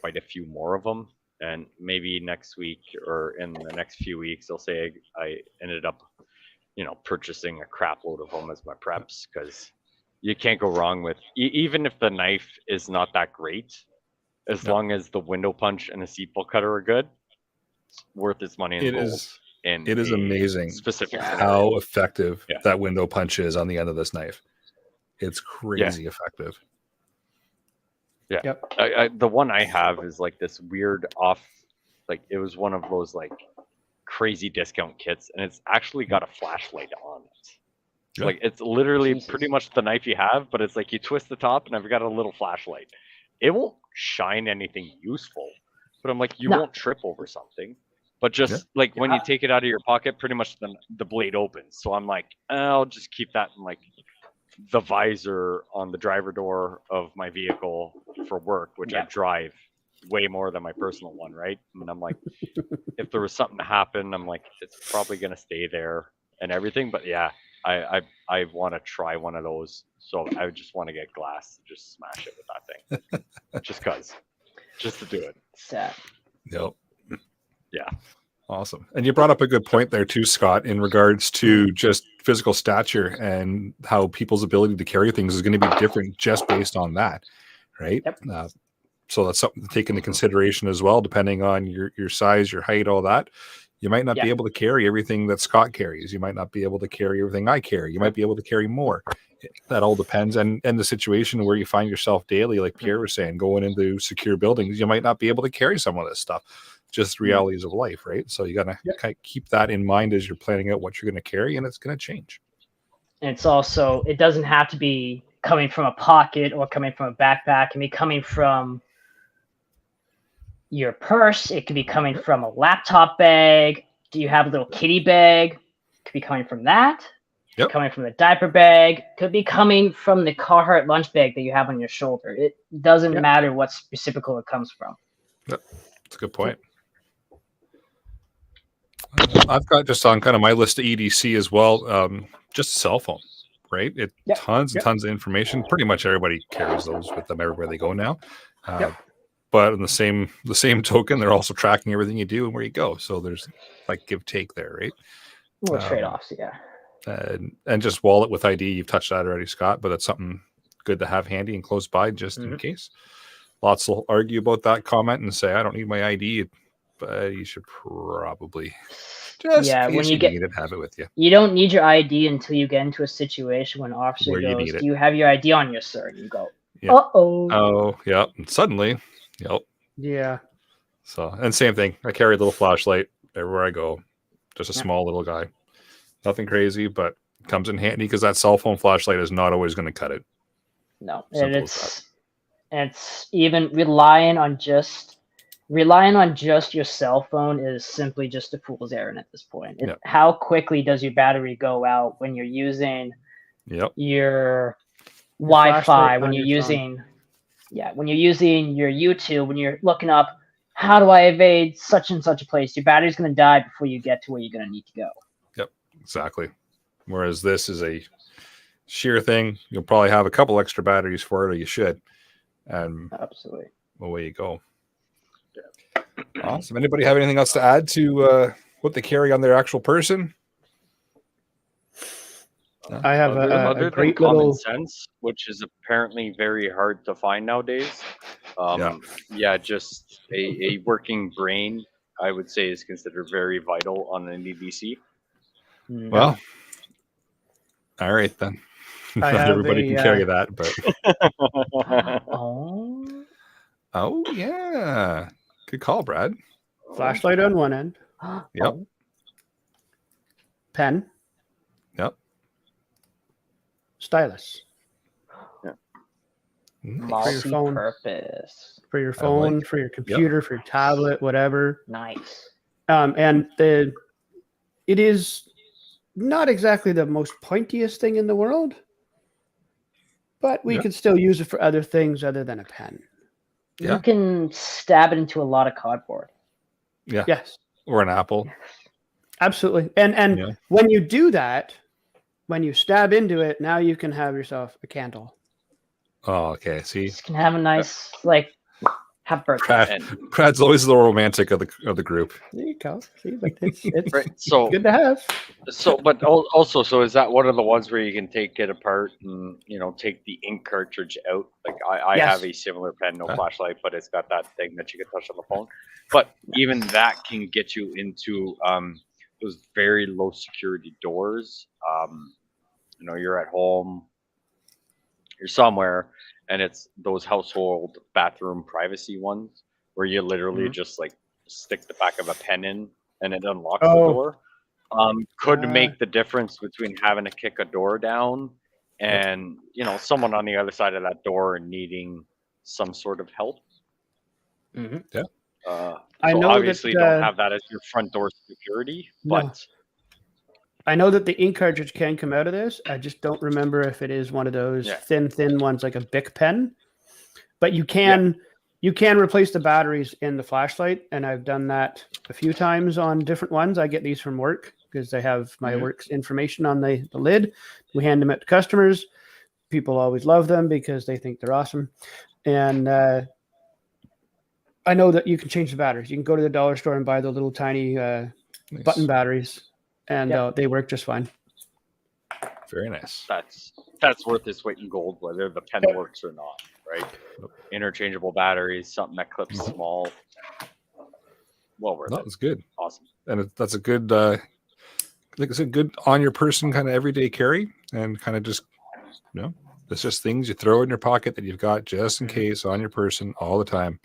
quite a few more of them, and maybe next week or in the next few weeks, I'll say I ended up, purchasing a crap load of them as my preps, because you can't go wrong with even if the knife is not that great, as long as the window punch and the seatbelt cutter are good, it's worth its money in It gold. is- And It is amazing specific how effective Yeah. that window punch is on the end of this knife. It's crazy effective. Yeah. Yep. The one I have is like this weird off, like it was one of those like crazy discount kits, and it's actually got a flashlight on it. Yeah. Like it's literally Jesus. pretty much the knife you have, but it's like you twist the top and I've got a little flashlight. It won't shine anything useful, but I'm like, you No. won't trip over something. But just like when you take it out of your pocket, pretty much the blade opens. So I'm like, I'll just keep that in like the visor on the driver door of my vehicle for work, which I drive way more than my personal one, right? And I'm like, if there was something to happen, I'm like, it's probably gonna stay there and everything. But yeah, I want to try one of those. So I just want to get glass, just smash it with that thing, just to do it. Sad. Yep. Yeah. Awesome. And you brought up a good point there too, Scott, in regards to just physical stature and how people's ability to carry things is going to be different just based on that, right? Yep. So that's something to take into consideration as well, depending on your size, your height, all that. You might not be able to carry everything that Scott carries. You might not be able to carry everything I carry. You might be able to carry more. That all depends. And the situation where you find yourself daily, like Pierre was saying, going into secure buildings, you might not be able to carry some of this stuff. Just realities of life, right? So you got to kind of keep that in mind as you're planning out what you're going to carry, and it's going to change. And it's also, it doesn't have to be coming from a pocket or coming from a backpack. It can be coming from your purse. It could be coming from a laptop bag. Do you have a little kitty bag? It could be coming from that. Yep. Coming from the diaper bag. Could be coming from the Carhartt lunch bag that you have on your shoulder. It doesn't matter what reciprocal it comes from. Yep. That's a good point. I've got just on kind of my list of EDC as well, just a cell phone. right? Yep. Tons and Yep. tons of information. Pretty much everybody carries those with them everywhere they go now. Yep. But in the same token, they're also tracking everything you do and where you go. So there's like give take there, right? Little trade-offs, yeah. And just wallet with ID. You've touched that already, Scott, but that's something good to have handy and close by just in case. Lots will argue about that comment and say, I don't need my ID, but you should probably just in when case you need it, have it with you. You don't need your ID until you get into a situation when an officer Where you goes, need it. "Do you have your ID on you, sir?" And you go, Yeah. "Uh-oh." Oh, yeah. And suddenly, yep. Yeah. So, and same thing. I carry a little flashlight everywhere I go. Just a small little guy. Nothing crazy, but comes in handy because that cell phone flashlight is not always going to cut it. No, Simple and as it's even relying on just your cell phone is simply just a fool's errand at this point. Yeah. How quickly does your battery go out when you're using Yep. your flashlight Wi-Fi, on when you're your phone. using your YouTube, when you're looking up how do I evade such and such a place, your battery's going to die before you get to where you're going to need to go. Yep. Exactly. Whereas this is a sheer thing. You'll probably have a couple extra batteries for it, or you should. And Absolutely. away you go. Awesome. Anybody have anything else to add to what they carry on their actual person? I have other a than great common little. sense, which is apparently very hard to find nowadays. Just a working brain, I would say, is considered very vital on an EDC. Well, all right then. I Not have everybody a, can carry that, but Oh. oh yeah, good call, Brad. Flashlight on one end, Yep. pen, Yep. stylus Nice. phone. Multi-purpose. for your I like phone, it. for your computer, for your tablet, whatever. Nice. And it is not exactly the most pointiest thing in the world, but we Yeah. could still use it for other things other than a pen. Yeah. You can stab it into a lot of cardboard. Yeah. Yes, Or an apple. absolutely. And Yeah. when you do that, when you stab into it, now you can have yourself a candle. Oh, okay. See, Just can have a nice have birthday. Brad, Brad's always the romantic of the group. There you go. See, but it's Right. So good to have. but also, so is that one of the ones where you can take it apart and take the ink cartridge out? Like I Yes. have a similar pen, no Huh? flashlight, but it's got that thing that you can touch on the phone. But even that can get you into those very low security doors. You're at home, you're somewhere, and it's those household bathroom privacy ones where you literally just stick the back of a pen in and it unlocks the Oh. door. Could make the difference between having to kick a door down and someone on the other side of that door needing some sort of help. Mhm. Yeah. I So know obviously that, don't have that as your front door security, No. but I know that the ink cartridge can come out of this. I just don't remember if it is one of those Yeah. thin ones like a Bic pen. But you can replace the batteries in the flashlight, and I've done that a few times on different ones. I get these from work because they have my work's information on the lid. We hand them out to customers. People always love them because they think they're awesome. And I know that you can change the batteries. You can go to the dollar store and buy the little tiny Nice. button batteries, and they work just fine. Very nice. that's worth its weight in gold, whether the pen works or not, right? Interchangeable batteries, something that clips small. Well worth That it. was good, Awesome. and that's a good. I think it's a good on your person kind of everyday carry, and kind of just it's just things you throw in your pocket that you've got just in case on your person all the time.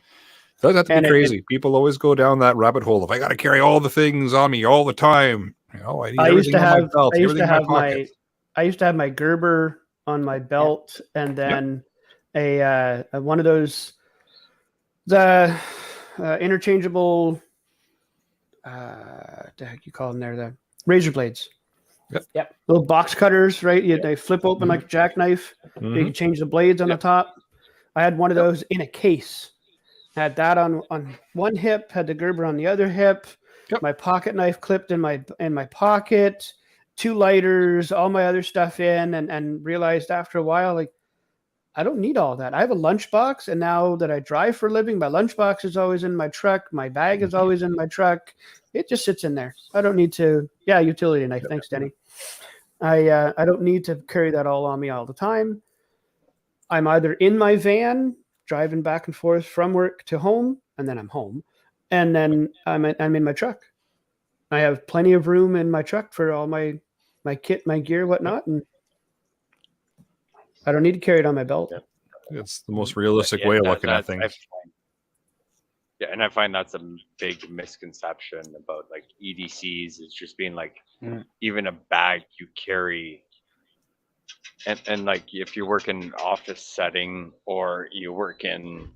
Doesn't have to And be crazy. People always go down that rabbit hole of I got to carry all the things on me all the time. I need everything on my belt, everything in my pocket. I used to have my Gerber on my belt, and then a one of those interchangeable the heck you call them there, the razor blades. Yep. Little box cutters, right? They flip open like a jackknife. You Mhm. can change the blades on the top. I had one of those in a case. Had that on one hip, had the Gerber on the other hip. Yep. My pocket knife clipped in my pocket, 2 lighters, all my other stuff in, and realized after a while, like, I don't need all that. I have a lunchbox, and now that I drive for a living, my lunchbox is always in my truck. My bag is always in my truck. It just sits in there. I don't need to. Yeah, utility knife. Thanks, Denny. I don't need to carry that all on me all the time. I'm either in my van driving back and forth from work to home, and then I'm home, and then I'm in my truck. I have plenty of room in my truck for all my kit, my gear, whatnot, and I don't need to carry it on my belt. It's the most realistic Yeah, way of that- looking at that's- I things. find- Yeah, and I find that's a big misconception about like EDCs. It's just being like even a bag you carry, and like if you work in office setting or you work in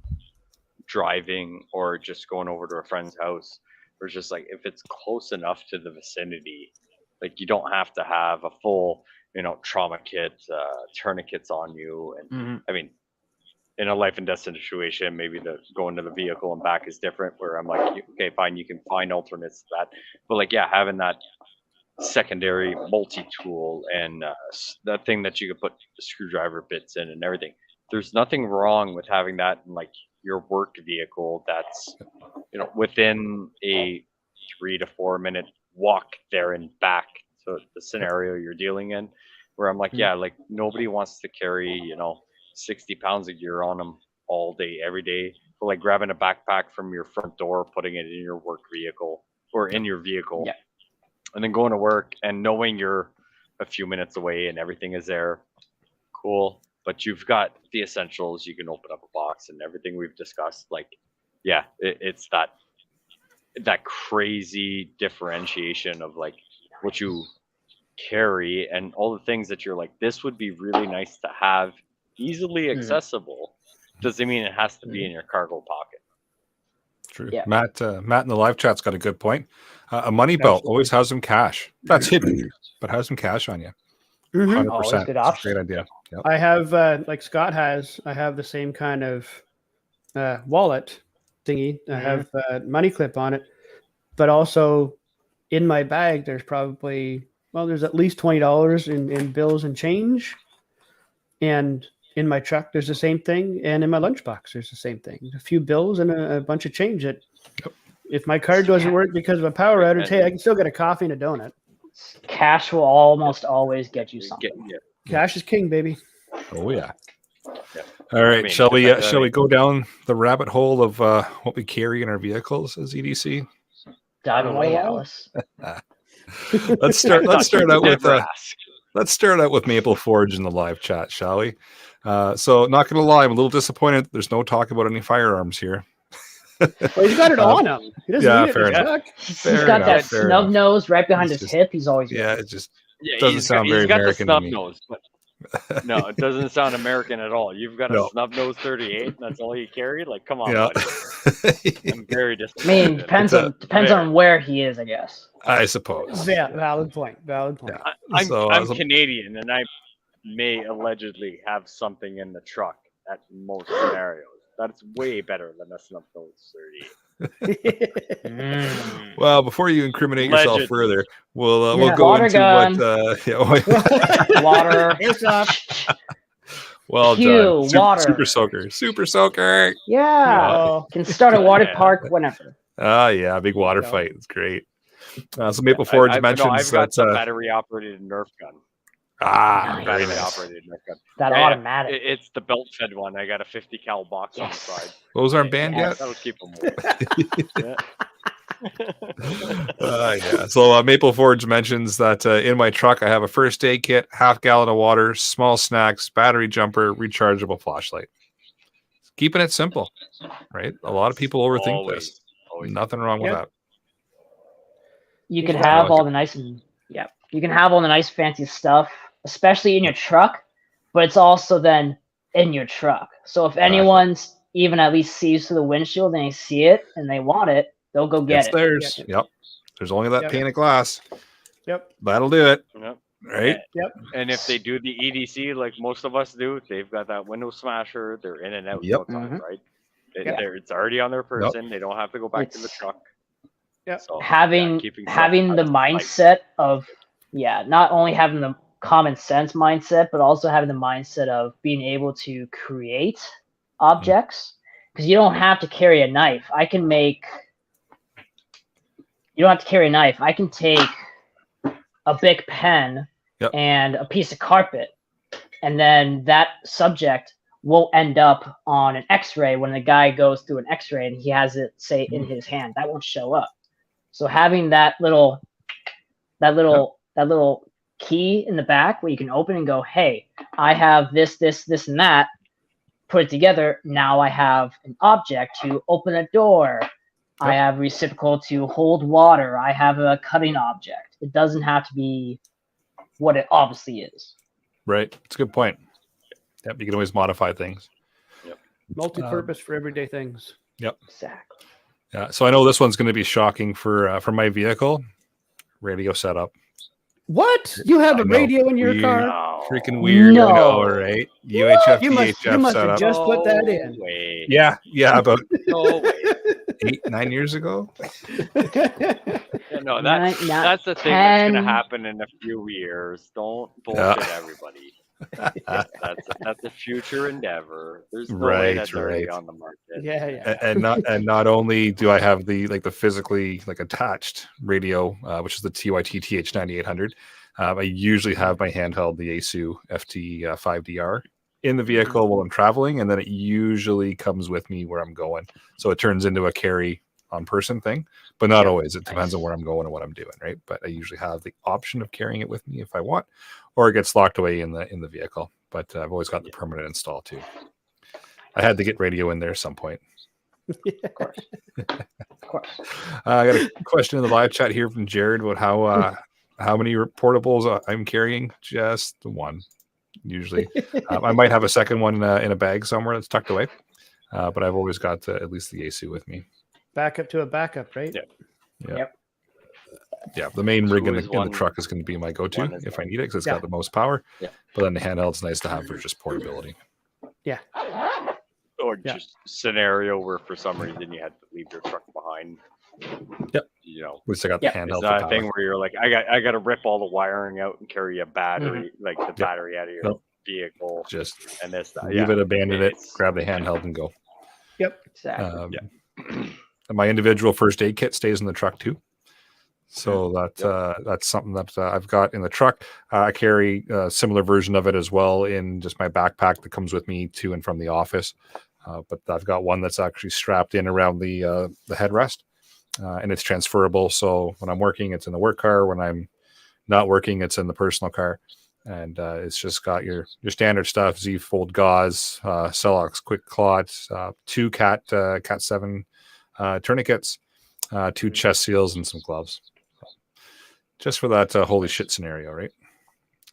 driving or just going over to a friend's house, or just like if it's close enough to the vicinity, like you don't have to have a full trauma kit, tourniquets on you, and I mean, in a life and death situation, maybe the going to the vehicle and back is different. Where I'm like, okay, fine, you can find alternates to that, but like, yeah, having that secondary multi-tool and that thing that you could put the screwdriver bits in and everything. There's nothing wrong with having that in like your work vehicle. That's within a 3 to 4 minute walk there and back. So the scenario you're dealing in, where I'm like, yeah, like nobody wants to carry 60 pounds of gear on them all day, every day. But like grabbing a backpack from your front door, putting it in your work vehicle or in your vehicle, and then going to work and knowing you're a few minutes away and everything is there, cool. But you've got the essentials. You can open up a box and everything we've discussed. Like, yeah, it's that crazy differentiation of like what you carry and all the things that you're like, this would be really nice to have easily accessible. Doesn't mean it has to be in your cargo pocket. True. Yeah. Matt in the live chat's got a good point. A money belt always has some cash. That's hidden, but has some cash on you. 100%. Always good It's a option. great idea. Yep. I have, like Scott has, I have the same kind of wallet thingy. I have a money clip on it, but also in my bag, there's there's at least $20 in bills and change. And in my truck, there's the same thing. And in my lunchbox, there's the same thing. A few bills and a bunch of change that if my card doesn't work because of a power outage, hey, I can still get a coffee and a donut. Cash will almost always get you something. Cash is king, baby. Oh yeah. Yeah. All right. mean, shall we depends on- go down the rabbit hole of what we carry in our vehicles as EDC? Dive away, Oh. Alice. Let's start out with Never ask. let's start out with Maple Forge in the live chat, shall we? So not gonna lie, I'm a little disappointed. There's no talk about any firearms here. Well, he's got it on him. He doesn't yeah, need it fair in his enough. truck. He's Fair got enough, that fair snub enough. nose right behind He's his just- hip. He's always Yeah, it just Yeah, Doesn't he's sound got, very he's got American the to snub me. nose, but no, it doesn't sound American at all. You've got a No. snub nose 38. That's all you carry. Like, come on, yeah. buddy. I'm very I disappointed. mean, depends Very. on where he is, I guess. I suppose. Yeah, valid point. Valid point. Yeah. I'm So, I'm as a- Canadian, and I may allegedly have something in the truck at most scenarios. That's way better than a snub nose 38. Well, before you incriminate yourself Legend. further, we'll Yeah. go Water into gun. what. Water. Airsoft. Well Phew, done, water. super soaker. Yeah. Oh, Can start a water Yeah. park whenever. Ah, yeah, big water go. fight. It's great. So Maple Forge I've mentions got that. the battery operated Nerf gun. Very Battery nice. operated Nerf gun. That Yeah, automatic. It's the belt fed one. I got a 50 cal box on the side. Those aren't banned Yeah, yet. that'll keep them warm. Yeah. So Maple Forge mentions that in my truck I have a first aid kit, half-gallon of water, small snacks, battery jumper, rechargeable flashlight. Keeping it simple, right? A lot of people overthink this. Always. Nothing wrong with Yeah. that. You can He's have got- all the nice, you can have all the nice fancy stuff, especially in your truck, but it's also then in your truck. So if anyone's even at least sees through the windshield and they see it and they want it, they'll go get It's it. theirs. Yep. There's only that Yep. pane of glass. Yep. That'll do it, Yep. right? And if they do the EDC like most of us do, they've got that window smasher. They're in and out Yep. no time, right? Yep. It's already on their person. They don't have to go back to the It's- truck. Yep. So, Having keeping having the stuff out of sight. mindset of not only having the common sense mindset, but also having the mindset of being able to create objects. Because you don't have to carry a knife. You don't have to carry a knife. I can take a big pen Yep. and a piece of carpet, and then that subject will end up on an X-ray when the guy goes through an X-ray and he has it, say, in his hand. That won't show up. So having that little key in the back where you can open and go, hey, I have this, and that. Put it together. Now I have an object to open a door. I have reciprocal to hold water. I have a cutting object. It doesn't have to be what it obviously is. Right. It's a good point. Yep. You can always modify things. Multi-purpose for everyday things. Yep. Exactly. Yeah. So I know this one's going to be shocking for my vehicle. Radio setup. What? You have I a know. radio in your Weird. car? Freaking weird. No. I know, right? UHF, You must VHF have setup. just put that in. No way. Yeah. About No way. 8-9 years ago. Yeah, no, that's the thing that's gonna happen in a few years. Don't bullshit everybody. That's a future endeavor. There's no way that's already on the market. Yeah. And not only do I have the physically attached radio, which is the TYT TH9800, I usually have my handheld, the ASU FT5DR, in the vehicle while I'm traveling, and then it usually comes with me where I'm going. So it turns into a carry on person thing, but not always. It depends on where I'm going and what I'm doing, right? But I usually have the option of carrying it with me if I want, or it gets locked away in the vehicle. But I've always got the permanent install too. I had to get radio in there at some point. Of course. I got a question in the live chat here from Jared about how many portables I'm carrying. Just the one, usually. I might have a second one in a bag somewhere that's tucked away, but I've always got at least the AC with me. Backup to a backup, right? Yeah, the main rig in the one- truck is going to be my go-to one is if I need it because it's Yeah. got the most power. Yeah. But then the handheld's nice to have for just portability. Yeah. Or Yeah. just scenario where for some reason you had to leave your truck behind. Yep. You know, At least I got Yeah. the handheld it's for not a power. thing where you're like, I got to rip all the wiring out and carry a battery, like the battery out of your Nope. vehicle Just and this. leave it, abandon it, It's- grab the handheld and go. Exactly. And my individual first aid kit stays in the truck too. So that's something that I've got in the truck. I carry a similar version of it as well in just my backpack that comes with me to and from the office. But I've got one that's actually strapped in around the headrest, and it's transferable. So when I'm working, it's in the work car. When I'm not working, it's in the personal car. And it's just got your standard stuff: Z Fold gauze, Celox quick clots, 2 Cat 7 tourniquets, 2 chest seals, and some gloves. Just for that holy shit scenario, right?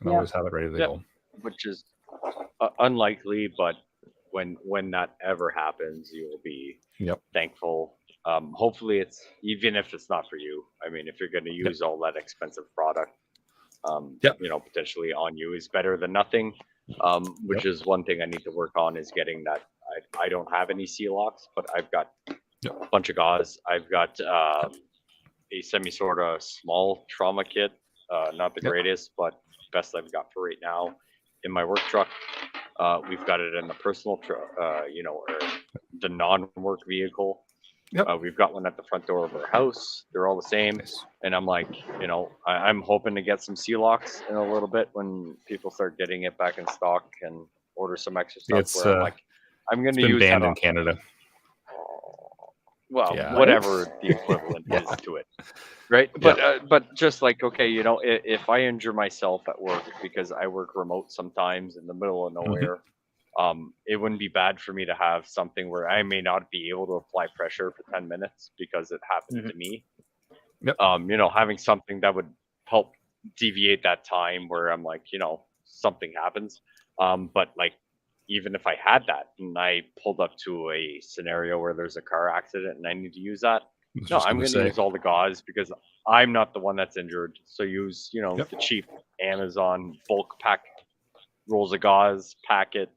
And Yeah. always have it ready to Yep. go. which is unlikely, but when that ever happens, you will be Yep. thankful. Hopefully, it's even if it's not for you. I mean, if you're going to use all that expensive product, Yep. you know, potentially on you is better than nothing. Which is one thing I need to work on is getting that. I don't have any Celox, but I've got a bunch of gauze. I've got a semi sort of small trauma kit, not the greatest, but best I've got for right now in my work truck. We've got it in the personal truck, or the non-work vehicle. Yep. We've got one at the front door of our house. They're all the same. Nice. And I'm like, I'm hoping to get some Celox in a little bit when people start getting it back in stock and order some extra stuff. It's, where I'm like, I'm going It's to been use that banned in on- Canada. well, Yeah. whatever the equivalent is to it, right? But just like, okay, if I injure myself at work because I work remote sometimes in the middle of nowhere, it wouldn't be bad for me to have something where I may not be able to apply pressure for 10 minutes because it happened to me. Yep. Having something that would help deviate that time where I'm like, something happens. But like, even if I had that and I pulled up to a scenario where there's a car accident and I need to use that, no, I'm going to use all the gauze because I'm not the one that's injured. So use, the cheap Amazon bulk pack rolls of gauze, pack it,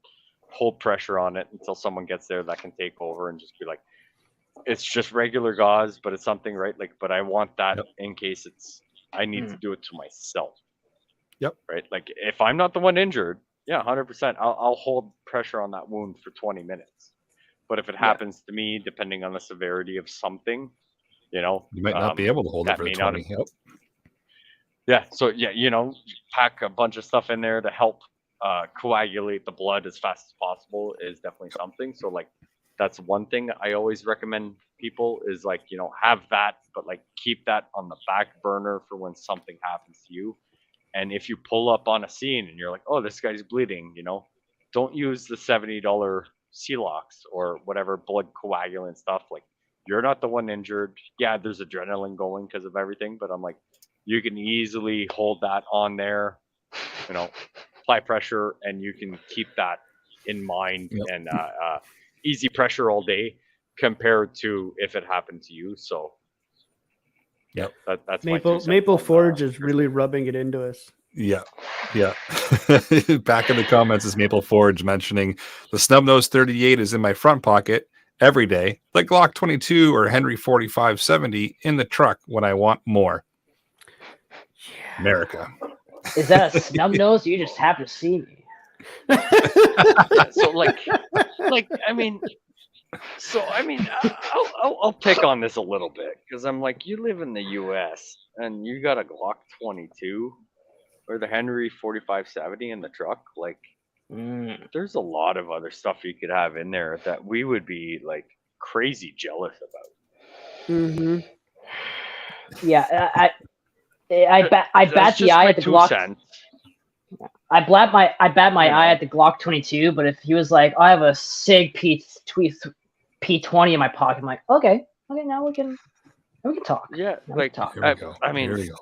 hold pressure on it until someone gets there that can take over and just be like, it's just regular gauze, but it's something, right? Like, but I want that in case I need to do it to myself. Yep. Right. Like if I'm not the one injured, yeah, 100%. I'll hold pressure on that wound for 20 minutes. But if it happens to me, depending on the severity of something, you might not be able to hold it that for the may not 20. Yep. Yeah. So yeah, pack a bunch of stuff in there to help coagulate the blood as fast as possible is definitely something. So like that's one thing I always recommend people is like, have that, but like keep that on the back burner for when something happens to you. And if you pull up on a scene and you're like, oh, this guy's bleeding, don't use the $70 Celox or whatever blood coagulant stuff. Like you're not the one injured. Yeah, there's adrenaline going because of everything, but I'm like, you can easily hold that on there, apply pressure, and you can keep that in mind and easy pressure all day compared to if it happened to you. So Yep. That's my 2 cents Maple on, Forge is really rubbing it into us. Yeah. Back in the comments is Maple Forge mentioning the Snubnose 38 is in my front pocket every day, like Glock 22 or Henry 4570 in the truck when I want more. America. Is that a snub nose? You just have to see me. So I'll pick on this a little bit because I'm like, you live in the U.S. and you got a Glock 22 or the Henry 4570 in the truck. Like, there's a lot of other stuff you could have in there that we would be like crazy jealous about. Mm-hmm. Yeah, I bat the eye at the Glock. Cents. I bat my eye at the Glock 22, but if he was like, I have a Sig P20 in my pocket, I'm like, okay, now we can talk. Yeah, now like talk. Here we go. I mean, Here we go.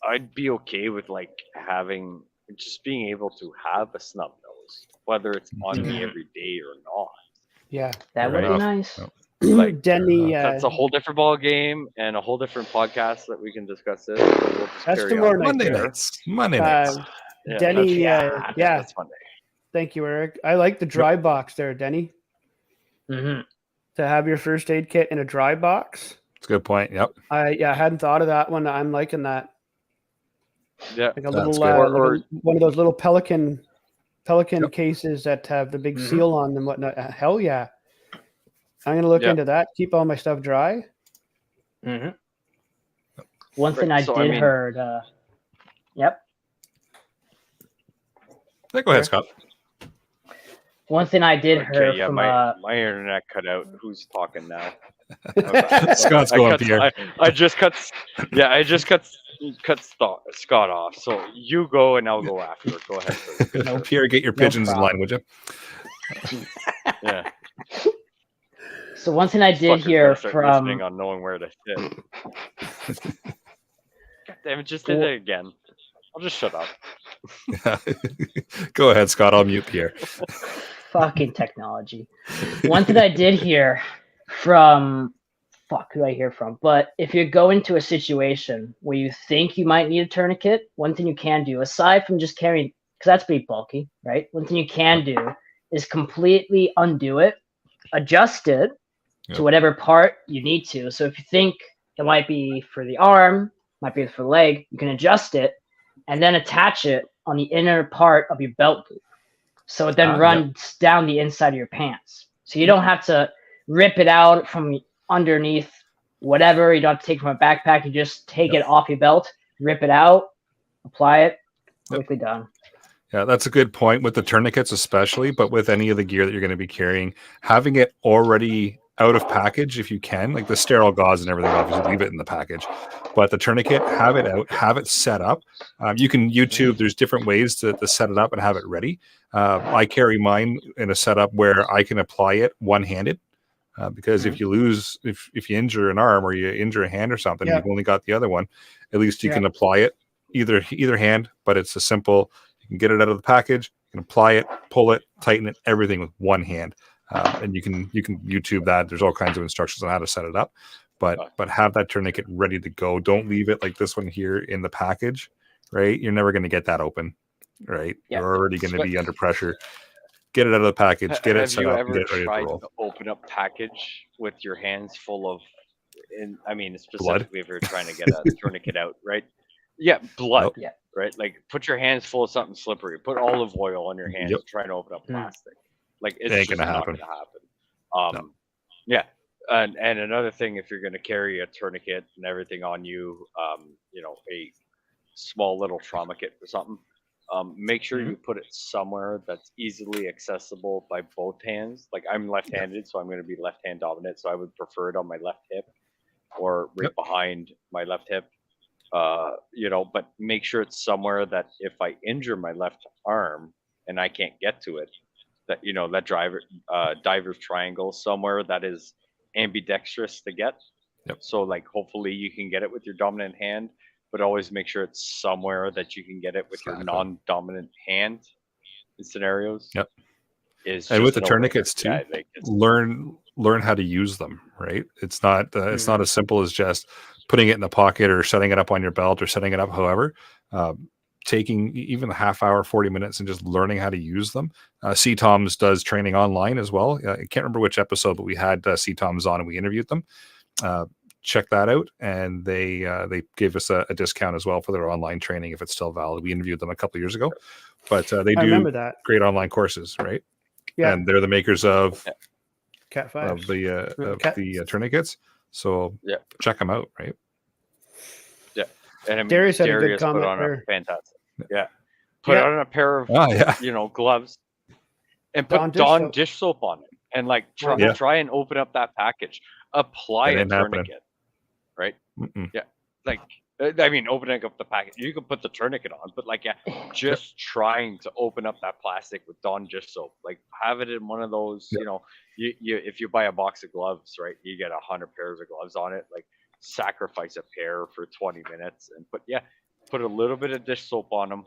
I'd be okay with like being able to have a snub nose, whether it's on me every day or not. Yeah, that would be nice. Like Denny, that's a whole different ball game and a whole different podcast that we can discuss this. We'll That's tomorrow night. Monday nights. Yeah, Denny, that's Monday. Thank you, Eric. I like the dry box there, Denny. Mm-hmm. To have your first aid kit in a dry box. That's a good point. Yep. I hadn't thought of that one. I'm liking that. Yeah, like a little good. one of those little pelican cases that have the big seal on them. Whatnot. Hell yeah! I'm gonna look into that. Keep all my stuff dry. Mm-hmm. One thing I heard. Yep. Go ahead, Scott. One thing I did hear from my internet cut out. Who's talking now? Scott's going up here. I just cut Scott off. So you go and I'll go after. Go ahead. No, Pierre, get your pigeons in line, would you? Yeah. So one thing I did hear from on knowing where to sit. God damn it! Just did it again. I'll just shut up. Go ahead, Scott. I'll mute Pierre. Fucking technology. One thing I did hear from who I hear from, but if you go into a situation where you think you might need a tourniquet, one thing you can do, aside from just carrying, because that's pretty bulky, right? One thing you can do is completely undo it, adjust it to whatever part you need to. So if you think it might be for the arm, might be for the leg, you can adjust it and then attach it on the inner part of your belt loop. So it then runs down the inside of your pants. So you don't have to rip it out from underneath whatever. You don't have to take it from a backpack. You just take it off your belt, rip it out, apply it, quickly done. Yeah, that's a good point with the tourniquets, especially, but with any of the gear that you're going to be carrying, having it already out of package if you can, like the sterile gauze and everything, obviously leave it in the package, but the tourniquet, have it out, have it set up. You can YouTube, there's different ways to set it up and have it ready. I carry mine in a setup where I can apply it one-handed because if you injure an arm or you injure a hand or something, you've only got the other one, at least you can apply it either hand, but it's a simple, you can get it out of the package, you can apply it, pull it, tighten it, everything with one hand. And you can YouTube that. There's all kinds of instructions on how to set it up, but have that tourniquet ready to go. Don't leave it like this one here in the package, right? You're never going to get that open, right? Yeah. You're already going to be under pressure. Get it out of the package. Get it set up. Have you ever tried to open up package with your hands full of, specifically blood? If you're trying to get a tourniquet out, right? Yeah, blood. Nope. Yeah. right? Like put your hands full of something slippery. Put olive oil on your hands Yep. trying to open up Mm. plastic. Like it's Ain't just gonna not happen. going to happen. Yeah. And another thing, if you're going to carry a tourniquet and everything on you, you know, a small little trauma kit for something, make sure Mhm. you put it somewhere that's easily accessible by both hands. Like I'm left-handed, so I'm going to be left-hand dominant, so I would prefer it on my left hip or right Yep. behind my left hip. You know, but make sure it's somewhere that if I injure my left arm and I can't get to it, that you know that diver's triangle somewhere that is ambidextrous to get. Yep. So like hopefully you can get it with your dominant hand, but always make sure it's somewhere that you can get it with your Exactly. non-dominant hand in scenarios. Yep. Is And with the just no-brainer. tourniquets too, Yeah, like it's, learn how to use them, right? It's not Mm-hmm. as simple as just putting it in the pocket or setting it up on your belt or setting it up however. Taking even a half hour, 40 minutes and just learning how to use them. CTOMS does training online as well. I can't remember which episode, but we had CTOMS on and we interviewed them. Check that out, and they gave us a discount as well for their online training if it's still valid. We interviewed them a couple of years ago, but they I do remember that. great online courses, right? Yeah. And they're the makers of Cat 5. of the Cat- tourniquets. So Yeah. check them out, right? and I mean, Darius had a good Darius put comment on there. a fantastic. Yeah. Put Yeah. on a pair of Yeah. you know, gloves and put Dawn Dawn dish soap. dish soap on it and like try, Yeah. try and open up that package. Apply That a ain't happening. tourniquet, right? Mm-mm. Like, I mean, opening up the package, you can put the tourniquet on, but like, yeah, just trying to open up that plastic with Dawn dish soap, like have it in one of those, Yep. you know, you if you buy a box of gloves, right, you get 100 pairs of gloves on it, like sacrifice a pair for 20 minutes and put a little bit of dish soap on them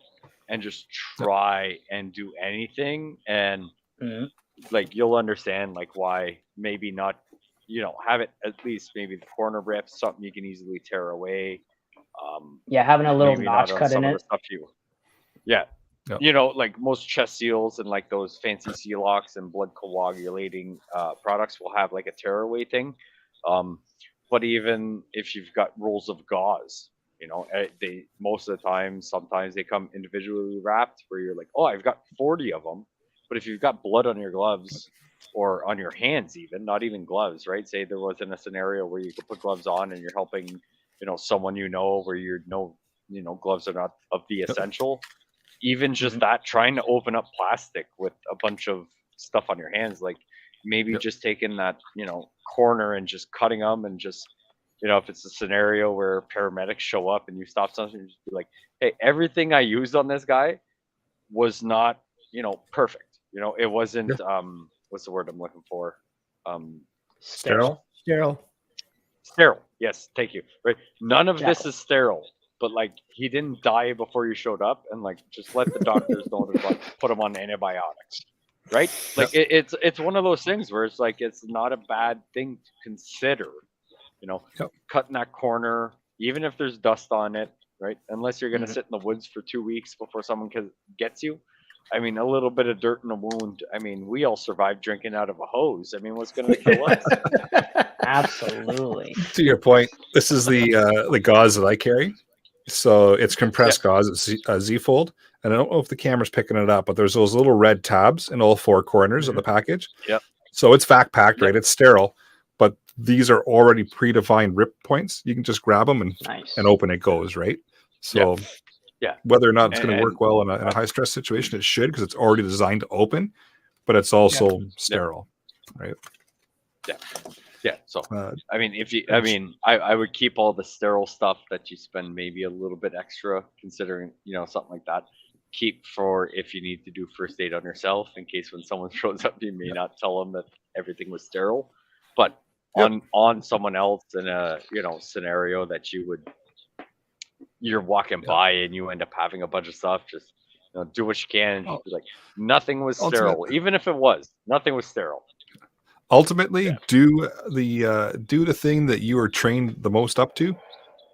and just try and do anything. And Mhm. like, you'll understand like why maybe not, you know, have it at least maybe the corner rip, something you can easily tear away. Yeah, having a little Maybe notch not on cut some in of the it. stuff yeah. Yep. You know, like most chest seals and like those fancy seal locks and blood coagulating products will have like a tearaway thing. But even if you've got rolls of gauze, you know, they most of the time, sometimes they come individually wrapped where you're like, oh, I've got 40 of them. But if you've got blood on your gloves or on your hands, even not even gloves, right? Say there wasn't a scenario where you could put gloves on and you're helping, you know, someone you know where you know, gloves are not of the essential. Even just that, trying to open up plastic with a bunch of stuff on your hands, like maybe Yep. just taking that, you know, corner and just cutting them and just, you know, if it's a scenario where paramedics show up and you stop something, just be like, hey, everything I used on this guy was not, you know, perfect. You know, it wasn't, what's the word I'm looking for? Sterile. Sterile. Sterile. Yes, thank you. Right. None of this Exactly. is sterile, but like he didn't die before you showed up, and like just let the doctors know to like put him on antibiotics. Right? Like it's one of those things where it's like it's not a bad thing to consider. You know, Yep. cutting that corner, even if there's dust on it, right? Unless you're gonna Mhm. sit in the woods for 2 weeks before someone gets you. I mean, a little bit of dirt in a wound. I mean, we all survived drinking out of a hose. I mean, what's gonna kill us? Absolutely. To your point, this is the gauze that I carry. So it's compressed gauze. It's Z-fold. And I don't know if the camera's picking it up, but there's those little red tabs in all four corners of the package. Yep. So it's vac packed, Yep. right? It's sterile, but these are already predefined rip points. You can just grab them and Nice. open. It goes, right? So Yeah. whether or not it's going to And- work well in a high stress situation, it should, because it's already designed to open, but it's also sterile, right? Yeah. So Uh, I mean, I would keep all the sterile stuff that you spend maybe a little bit extra, considering, you know, something like that. Keep for if you need to do first aid on yourself, in case when someone shows up, you may not tell them that everything was sterile. But on someone else in a, you know, scenario that you're walking by and you end up having a bunch of stuff, just, you know, do what you can and just be like, nothing was sterile, even if it was, nothing was sterile. Ultimately, do the thing that you are trained the most up to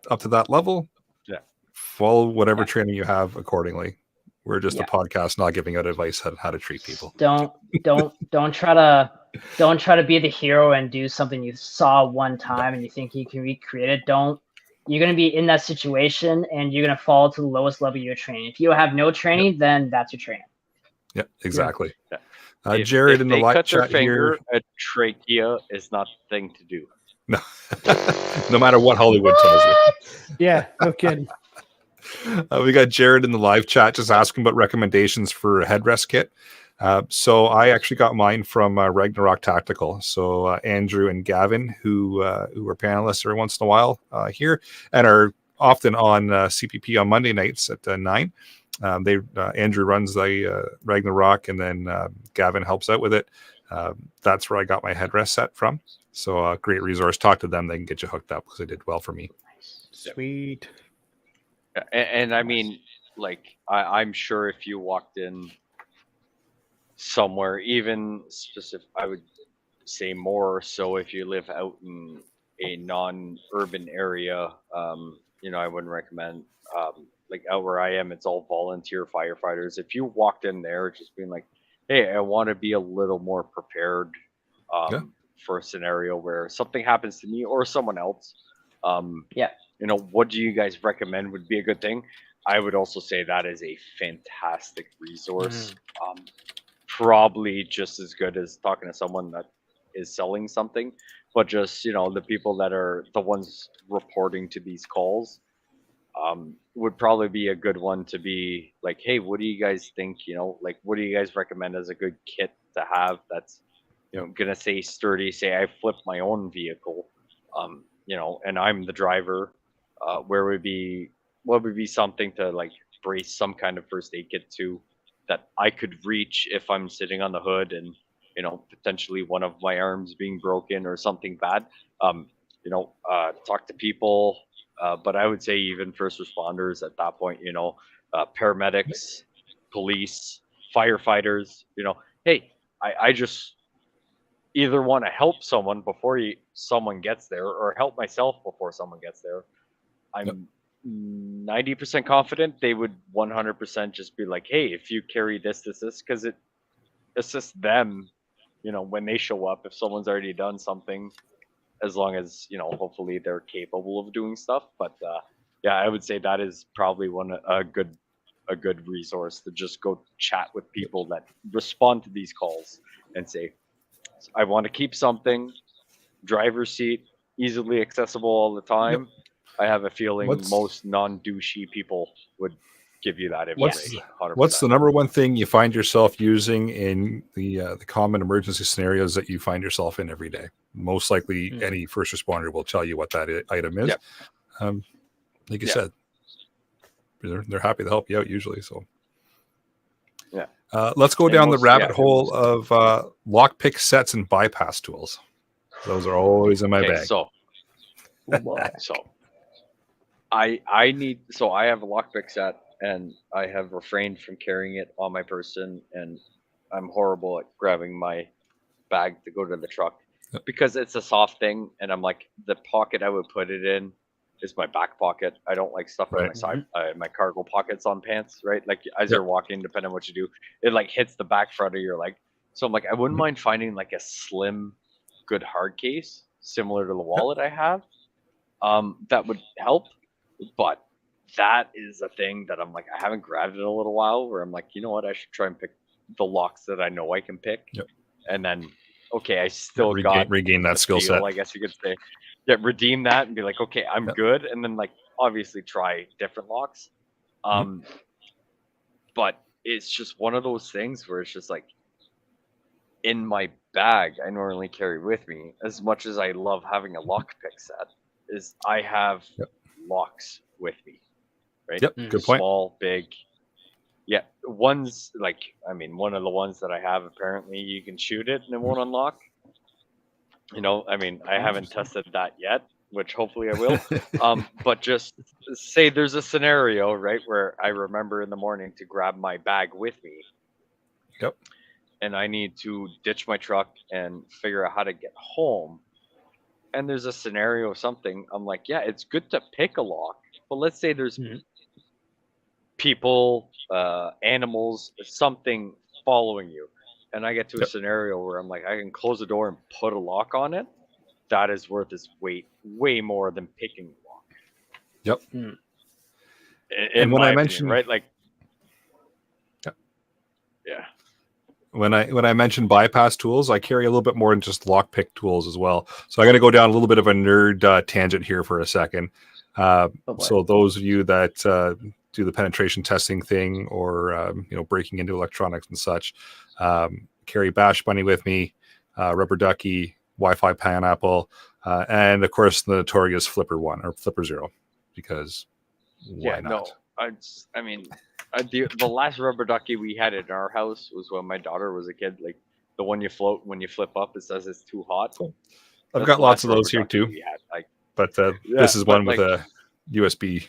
that level. Yeah. Follow whatever training you have accordingly. We're just a podcast not giving out advice on how to treat people. Don't try to be the hero and do something you saw one time and you think you can recreate it. Don't you're going to be in that situation and you're going to fall to the lowest level of your training. If you have no training, then that's your training. Yeah, exactly. Yeah. Jared if in the they live cut their chat finger, here. a trachea is not the thing to do. No, no matter what Hollywood tells you. Yeah, no kidding. We got Jared in the live chat just asking about recommendations for a headrest kit. So I actually got mine from Ragnarok Tactical. So Andrew and Gavin, who are panelists every once in a while here and are often on CPP on Monday nights at 9. Andrew runs the Ragnarok, and then Gavin helps out with it. That's where I got my headrest set from. So a great resource. Talk to them; they can get you hooked up because they did well for me. Sweet. And I mean, like, I'm sure if you walked in somewhere, even specific, I would say more so if you live out in a non-urban area. I wouldn't recommend. Like out where I am, it's all volunteer firefighters. If you walked in there just being like, hey, I want to be a little more prepared Yeah. for a scenario where something happens to me or someone else. Yeah. What do you guys recommend would be a good thing? I would also say that is a fantastic resource. Probably just as good as talking to someone that is selling something, but just, the people that are the ones reporting to these calls would probably be a good one to be like, hey, what do you guys think? Like, what do you guys recommend as a good kit to have that's, gonna say sturdy? Say I flipped my own vehicle, and I'm the driver. What would be something to like brace some kind of first aid kit to that I could reach if I'm sitting on the hood and potentially one of my arms being broken or something bad. Talk to people. But I would say even first responders at that point, paramedics, police, firefighters, hey, I just either want to help someone before someone gets there or help myself before someone gets there. I'm 90% confident they would 100% just be like, hey, if you carry this, because it assists them, when they show up, if someone's already done something, as long as hopefully they're capable of doing stuff. But yeah, I would say that is probably a good resource to just go chat with people that respond to these calls and say, I want to keep something, driver's seat, easily accessible all the time. I have a feeling most non-douchey people would give you that information. What's the number one thing you find yourself using in the common emergency scenarios that you find yourself in every day? Most likely, any first responder will tell you what that item is. Yep. Like you said, they're happy to help you out usually. So, yeah. Let's go down the rabbit hole of lockpick sets and bypass tools. Those are always in my bag. So I have a lockpick set, and I have refrained from carrying it on my person, and I'm horrible at grabbing my bag to go to the truck because it's a soft thing, and I'm like, the pocket I would put it in is my back pocket. I don't like stuff in my side, my cargo pockets on pants, right? Like as you're walking, depending on what you do, it like hits the back front of your leg. So I'm like, I wouldn't mind finding like a slim, good hard case similar to the wallet I have. That would help. But that is a thing that I'm like, I haven't grabbed it in a little while, where I'm like, you know what, I should try and pick the locks that I know I can pick. And then, okay, I still regain that skill set, I guess you could say. Yeah, redeem that and be like, okay, I'm good. And then like obviously try different locks. But it's just one of those things where it's just like, in my bag I normally carry with me, as much as I love having a lockpick set, is I have locks with me, right? Good point. Small, big. Yeah, one's like, one of the ones that I have, apparently you can shoot it and it won't unlock. I haven't tested that yet, which hopefully I will. But just say there's a scenario, right, where I remember in the morning to grab my bag with me. Yep. And I need to ditch my truck and figure out how to get home. And there's a scenario of something, I'm like, yeah, it's good to pick a lock, but let's say there's people, animals, something following you, and I get to a scenario where I'm like, I can close the door and put a lock on it. That is worth its weight, way more than picking the lock. Yep. Mm. In when my I opinion, mentioned- right, like, Yep. yeah, When I mentioned bypass tools, I carry a little bit more than just lockpick tools as well. So I'm going to go down a little bit of a nerd tangent here for a second. Oh, boy. So those of you that do the penetration testing thing, or breaking into electronics and such, carry Bash Bunny with me, Rubber Ducky, Wi-Fi Pineapple, and of course the notorious Flipper 1 or Flipper 0, because why yeah, not? no, I mean, the last rubber ducky we had in our house was when my daughter was a kid. Like the one you float when you flip up, it says it's too hot. I've That's got the lots last of those rubber here ducky too, we had. Like, but Yeah, this is but, one with like- a USB.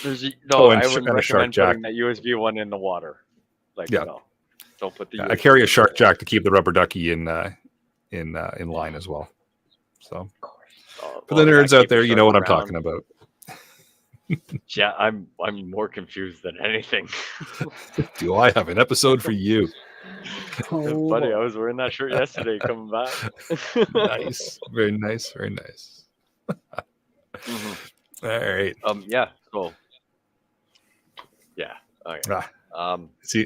there's Oh, no, and I sh- wouldn't and a shark recommend putting that USB one in the water. Like, Yeah. no, don't put the. I USB carry a in shark there. jack to keep the rubber ducky in line as well. So Oh, for well, the yeah, nerds out keep the there, you know shark what I'm around. talking about. Yeah, I'm more confused than anything. Do I have an episode for you? Oh, Buddy, boy. I was wearing that shirt yesterday coming back. Nice, very nice, very nice. Mhm. All right. Yeah. So. Yeah. Okay. Ah,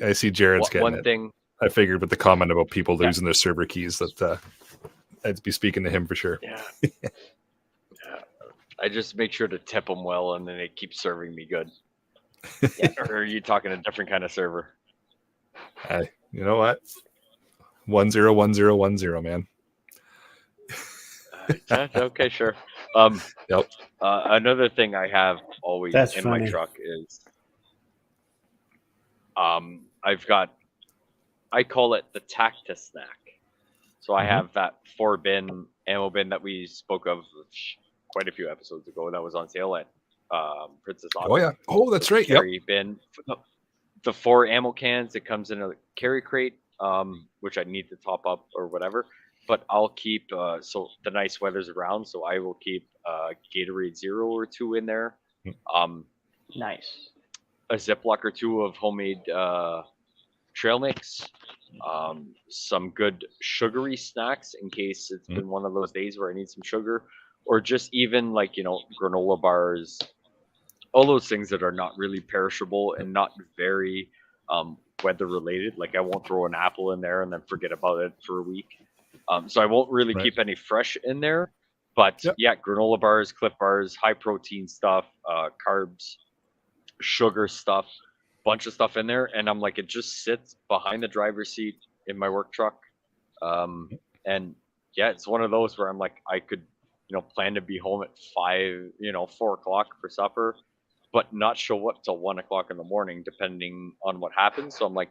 I see Jared's getting One it. thing. I figured with the comment about people Yeah. losing their server keys that I'd be speaking to him for sure. Yeah. Yeah. I just make sure to tip them well, and then they keep serving me good. Or are you talking a different kind of server? Hey, you know what? 101010, man. Yeah, okay, sure. Yep. Another thing I have always That's in funny. my truck is, I call it the Tacta snack. So I Mhm. have that 4-bin ammo bin that we spoke of quite a few episodes ago that was on sale at Princess Auto. Oh yeah. Oh, that's right. Yep. Carry bin. The 4 ammo cans, it comes in a carry crate, which I need to top up or whatever. But I'll keep so the nice weather's around, so I will keep Gatorade 0 or 2 in there. Nice. A Ziploc or 2 of homemade trail mix, some good sugary snacks in case it's been one of those days where I need some sugar, or just even like granola bars, all those things that are not really perishable and not very weather related. Like I won't throw an apple in there and then forget about it for a week. So I won't really Right. keep any fresh in there. But Yep. yeah, granola bars, Clif bars, high protein stuff, carbs, sugar stuff, bunch of stuff in there. And I'm like, it just sits behind the driver's seat in my work truck. And yeah, it's one of those where I'm like, I could, plan to be home at 4 o'clock for supper, but not show up till 1 o'clock in the morning, depending on what happens. So I'm like,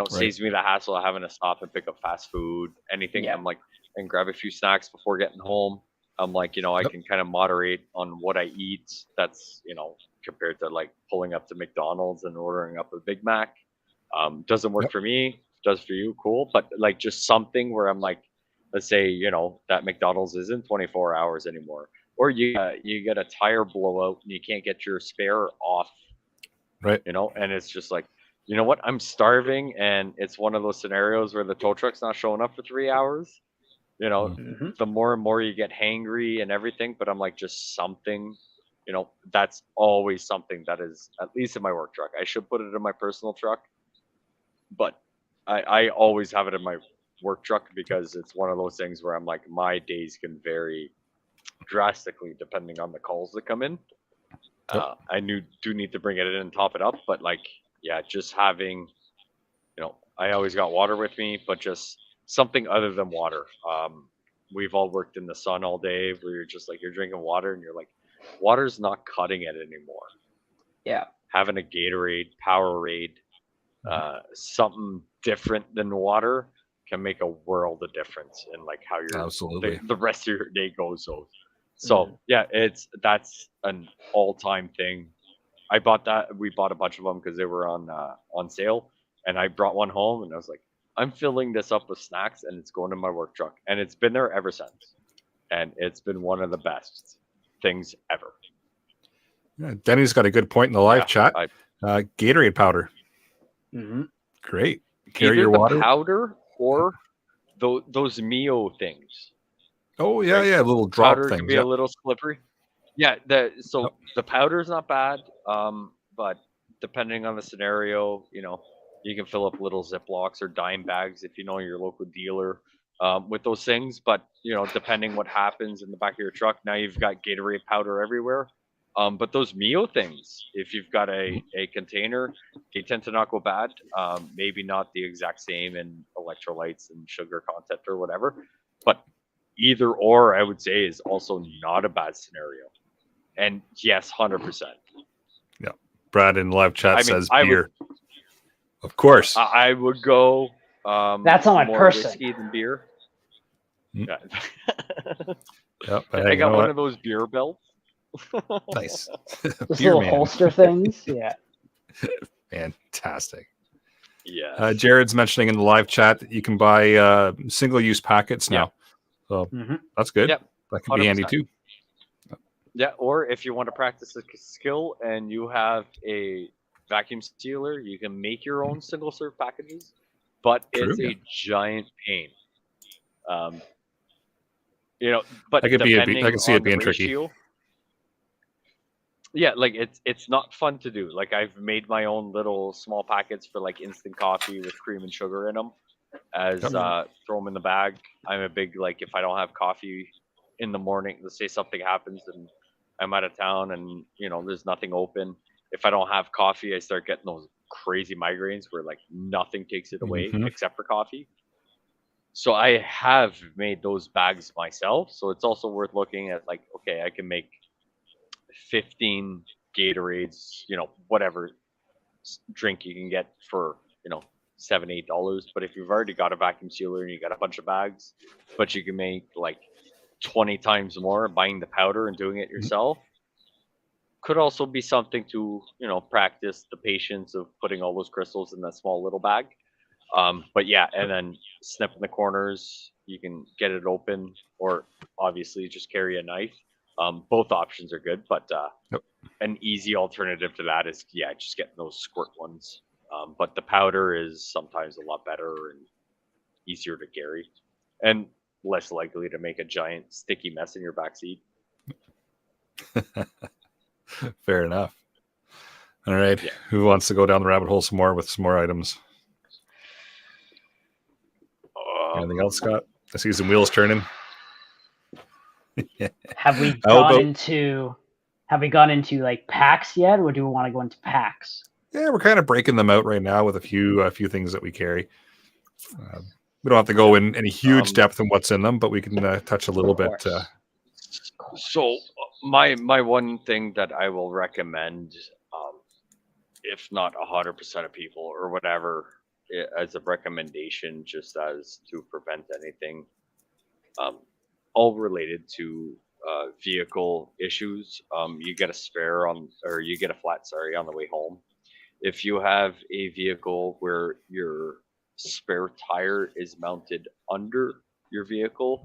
saves me the hassle of having to stop and pick up fast food, anything. Yeah. I'm like, and grab a few snacks before getting home. I'm like, I Yep. can kind of moderate on what I eat. That's, compared to like pulling up to McDonald's and ordering up a Big Mac. Doesn't work Yep. for me. Does for you, cool. But like just something where I'm like, let's say, that McDonald's isn't 24 hours anymore. Or you get a tire blowout and you can't get your spare off, Right. and it's just like, you know what? I'm starving, and it's one of those scenarios where the tow truck's not showing up for 3 hours. Mhm. The more and more you get hangry and everything, but I'm like, just something, that's always something that is at least in my work truck. I should put it in my personal truck, but I always have it in my work truck because it's one of those things where I'm like, my days can vary drastically depending on the calls that come in. Yep. I do need to bring it in and top it up, but like, yeah, just having, I always got water with me, but just something other than water. We've all worked in the sun all day where you're just like, you're drinking water and you're like, water's not cutting it anymore. Yeah. Having a Gatorade, Powerade, something different than water can make a world of difference in like how your Absolutely. the rest of your day goes. So yeah, that's an all-time thing. We bought a bunch of them because they were on sale, and I brought one home and I was like, I'm filling this up with snacks and it's going in my work truck, and it's been there ever since, and it's been one of the best things ever. Yeah, Denny's got a good point in the live chat. Gatorade powder. Mhm. Great. Carry Either your the water. powder or those Mio things. Oh yeah, right? yeah, little drop Powder things. can be Yeah. a little slippery. Yeah, the powder's not bad, but depending on the scenario, you can fill up little Ziplocs or dime bags if you know your local dealer with those things. But depending what happens in the back of your truck, now you've got Gatorade powder everywhere. But those Mio things, if you've got a container, they tend to not go bad. Maybe not the exact same in electrolytes and sugar content or whatever, but either or, I would say, is also not a bad scenario. And yes, 100%. Yeah. Brad in live chat I mean, says beer. Of course. I would go. That's on my more person. whiskey than beer. Mm. Yeah. Yep. I got one of those beer belts. Nice. Those Beer little man. holster things. Yeah. Fantastic. Yeah. Jared's mentioning in the live chat that you can buy single-use packets now. So that's good. Yep. That can be handy 100%. too. Yeah, or if you want to practice a skill and you have a vacuum sealer, you can make your own single serve packages, but it's True, a giant pain. But I can depending see on it being the tricky. ratio, yeah, like it's not fun to do. Like I've made my own little small packets for like instant coffee with cream and sugar in them, as throw them in the bag. I'm a big if I don't have coffee in the morning, let's say something happens and I'm out of town and there's nothing open. If I don't have coffee, I start getting those crazy migraines where nothing takes it away except for coffee. So I have made those bags myself. So it's also worth looking at okay, I can make 15 Gatorades, whatever drink you can get for, $7-8. But if you've already got a vacuum sealer and you got a bunch of bags, but you can make 20 times more buying the powder and doing it yourself, could also be something to, practice the patience of putting all those crystals in that small little bag. But yeah, and then snip in the corners, you can get it open, or obviously just carry a knife. Both options are good, but an easy alternative to that is just getting those squirt ones. But the powder is sometimes a lot better and easier to carry, and less likely to make a giant sticky mess in your backseat. Fair enough. All right. Yeah. Who wants to go down the rabbit hole some more with some more items? Anything else, Scott? I see some wheels turning. Have we gone into packs yet, or do we want to go into packs? Yeah, we're kind of breaking them out right now with a few things that we carry. We don't have to go in any huge depth in what's in them, but we can touch a little bit. So my one thing that I will recommend, if not 100% of people or whatever, as a recommendation, just as to prevent anything, all related to vehicle issues, you get a flat on the way home. If you have a vehicle where your spare tire is mounted under your vehicle,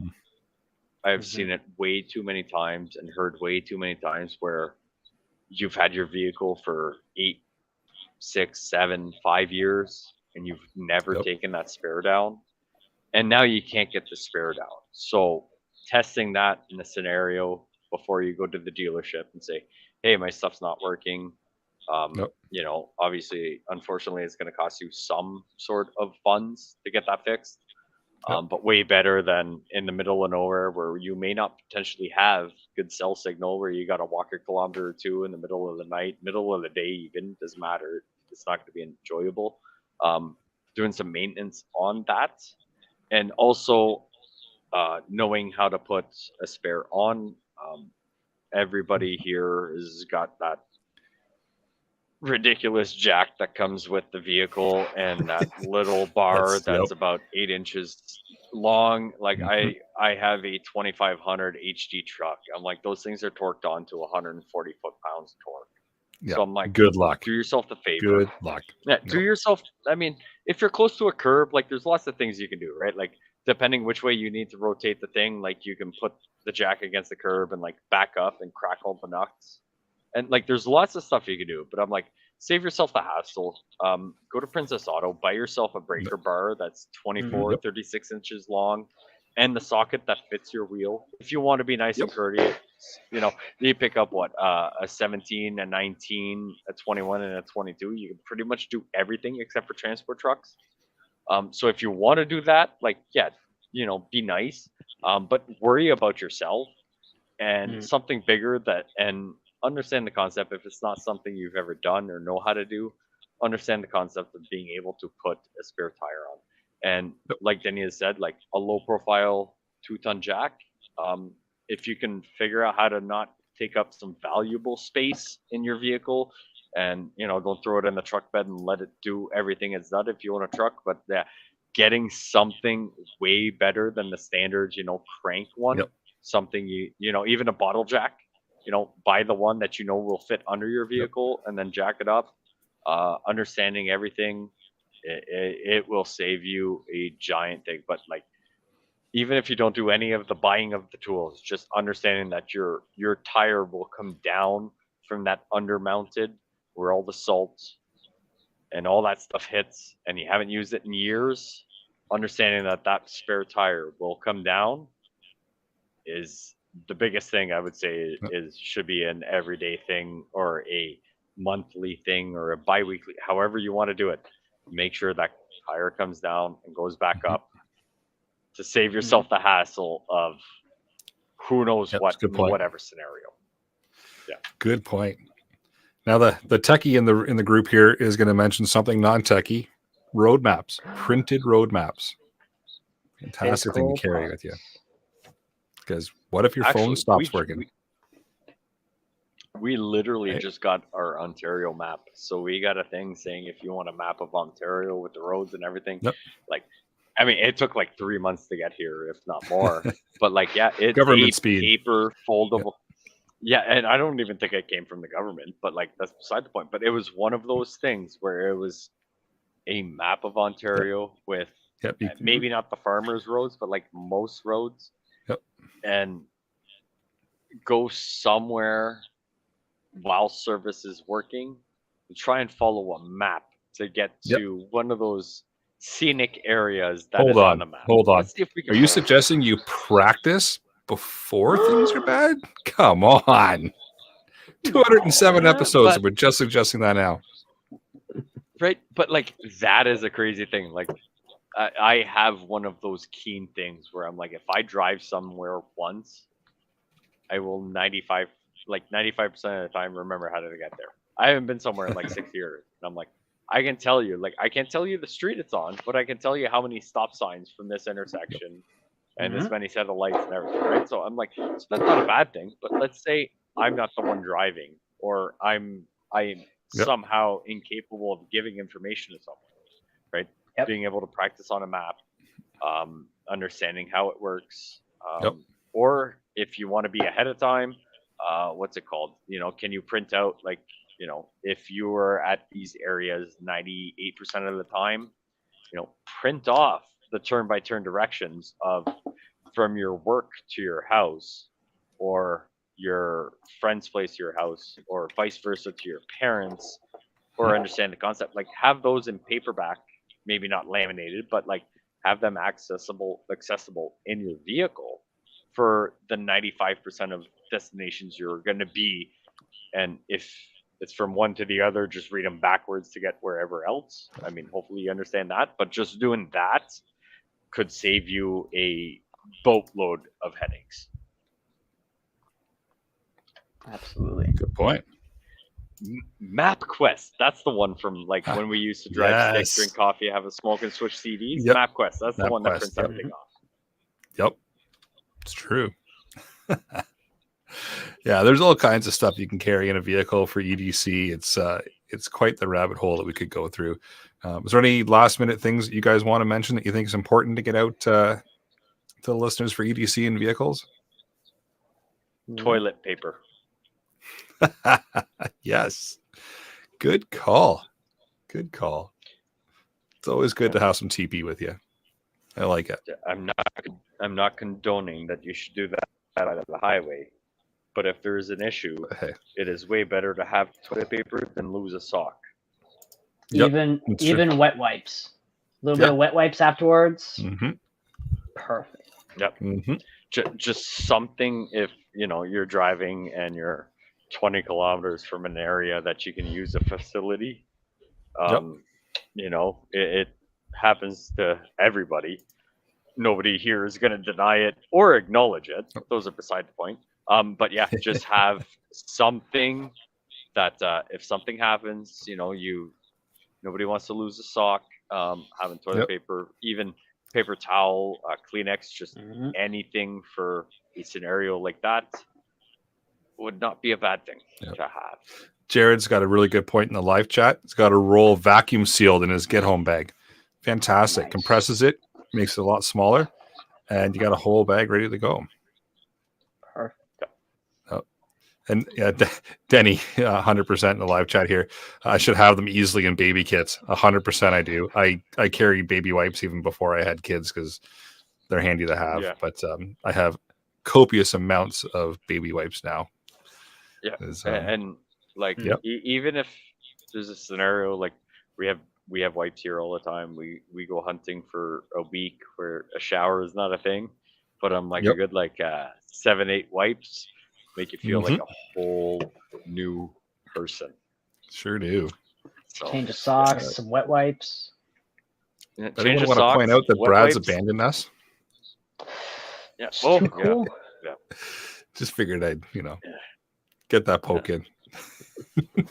I've seen it way too many times and heard way too many times where you've had your vehicle for 8, 6, 7, 5 years and you've never taken that spare down, and now you can't get the spare down. So testing that in a scenario before you go to the dealership and say, hey, my stuff's not working. Obviously, unfortunately, it's going to cost you some sort of funds to get that fixed. But way better than in the middle of nowhere where you may not potentially have good cell signal, where you got to walk a kilometer or two in the middle of the night, middle of the day, even doesn't matter. It's not going to be enjoyable. Doing some maintenance on that, and also knowing how to put a spare on. Everybody here has got that ridiculous jack that comes with the vehicle and that little bar that's about 8 inches long. I have a 2500 HD truck. I'm like, those things are torqued on to 140 foot-pounds of torque. So I'm like, good luck. Do yourself the favor. Good luck. Yeah, do yourself. I mean, if you're close to a curb, there's lots of things you can do, right? Depending which way you need to rotate the thing, you can put the jack against the curb and back up and crack all the nuts. And there's lots of stuff you can do, but I'm like, save yourself the hassle. Go to Princess Auto, buy yourself a breaker bar that's 24, 36 inches long, and the socket that fits your wheel. If you want to be nice and You pick up what a 17, a 19, a 21, and a 22. You can pretty much do everything except for transport trucks. So if you want to do that, like, yeah, be nice, but worry about yourself and something bigger and understand the concept. If it's not something you've ever done or know how to do, understand the concept of being able to put a spare tire on. And like Denny has said, like a low profile 2-ton jack, if you can figure out how to not take up some valuable space in your vehicle and, don't throw it in the truck bed and let it do everything it's done if you own a truck. But yeah, getting something way better than the standard, crank one, something even a bottle jack, buy the one that will fit under your vehicle and then jack it up. Understanding everything, it will save you a giant thing. But like, even if you don't do any of the buying of the tools, just understanding that your tire will come down from that undermounted where all the salt and all that stuff hits, and you haven't used it in years, understanding that spare tire will come down is the biggest thing. I would say should be an everyday thing or a monthly thing or a bi-weekly, however you want to do it. Make sure that tire comes down and goes back up to save yourself the hassle of who knows what in whatever scenario. Yeah, good point. Now the techie in the group here is going to mention something non-techie: road maps, printed road maps. Fantastic thing to carry with you. Because what if your phone stops working? We literally just got our Ontario map. So we got a thing saying if you want a map of Ontario with the roads and everything, it took like 3 months to get here, if not more. But it's government speed, paper foldable. Yeah, and I don't even think it came from the government, but that's beside the point. But it was one of those things where it was a map of Ontario with maybe not the farmers' roads, but like most roads. Yep. And go somewhere while service is working and try and follow a map to get to one of those scenic areas that is on the map. Hold on. Are you suggesting you practice before things are bad? Come on. 207 episodes, we're just suggesting that now. Right, but that is a crazy thing. I have one of those keen things where I'm like, if I drive somewhere once, I will 95% of the time remember how to get there. I haven't been somewhere in 6 years, and I'm like, I can tell you, I can't tell you the street it's on, but I can tell you how many stop signs from this intersection and this many set of lights and everything, right? So I'm like, so that's not a bad thing. But let's say I'm not the one driving, or I'm somehow incapable of giving information to someone, right? Being able to practice on a map, understanding how it works, or if you want to be ahead of time, what's it called? Can you print out if you were at these areas 98% of the time, print off the turn-by-turn directions from your work to your house, or your friend's place to your house, or vice versa to your parents, or understand the concept. Have those in paperback, maybe not laminated, but have them accessible in your vehicle for the 95% of destinations you're going to be. And if it's from one to the other, just read them backwards to get wherever else. I mean, hopefully you understand that, but just doing that could save you a boatload of headaches. Absolutely. Good point. MapQuest, that's the one from when we used to drive stick, drink coffee, have a smoke, and switch CDs. MapQuest, that's the one that prints everything off. Yep, it's true. Yeah, there's all kinds of stuff you can carry in a vehicle for EDC. It's quite the rabbit hole that we could go through. Is there any last minute things that you guys want to mention that you think is important to get out to the listeners for EDC in vehicles? Toilet paper. Yes. Good call. Good call. It's always good to have some TP with you. I like it. I'm not condoning that you should do that out of the highway, but if there is an issue, it is way better to have toilet paper than lose a sock. Even wet wipes. A little bit of wet wipes afterwards. Mm-hmm. Perfect. Yep. Mm-hmm. just something if you're driving and you're 20 kilometers from an area that you can use a facility. It happens to everybody. Nobody here is going to deny it or acknowledge it. Those are beside the point. But yeah, just have something that if something happens, nobody wants to lose a sock. Having toilet paper, even paper towel, Kleenex, just anything for a scenario like that would not be a bad thing to have. Jared's got a really good point in the live chat. He's got a roll vacuum sealed in his get home bag. Fantastic. Nice. Compresses it, makes it a lot smaller, and you got a whole bag ready to go. Perfect. And yeah, Denny, 100% in the live chat here. I should have them easily in baby kits. 100% I do. I carry baby wipes even before I had kids because they're handy to have. Yeah. But I have copious amounts of baby wipes now. Yeah, and like even if there's a scenario like we have wipes here all the time. We go hunting for a week where a shower is not a thing, but I'm like a good 7-8 wipes make you feel like a whole new person. Sure do. So, change of socks, some wet wipes. Yeah, I want to point out that wet Brad's wipes. abandoned us. Yeah. It's Oh, too cool. Just figured I'd, get that poke in.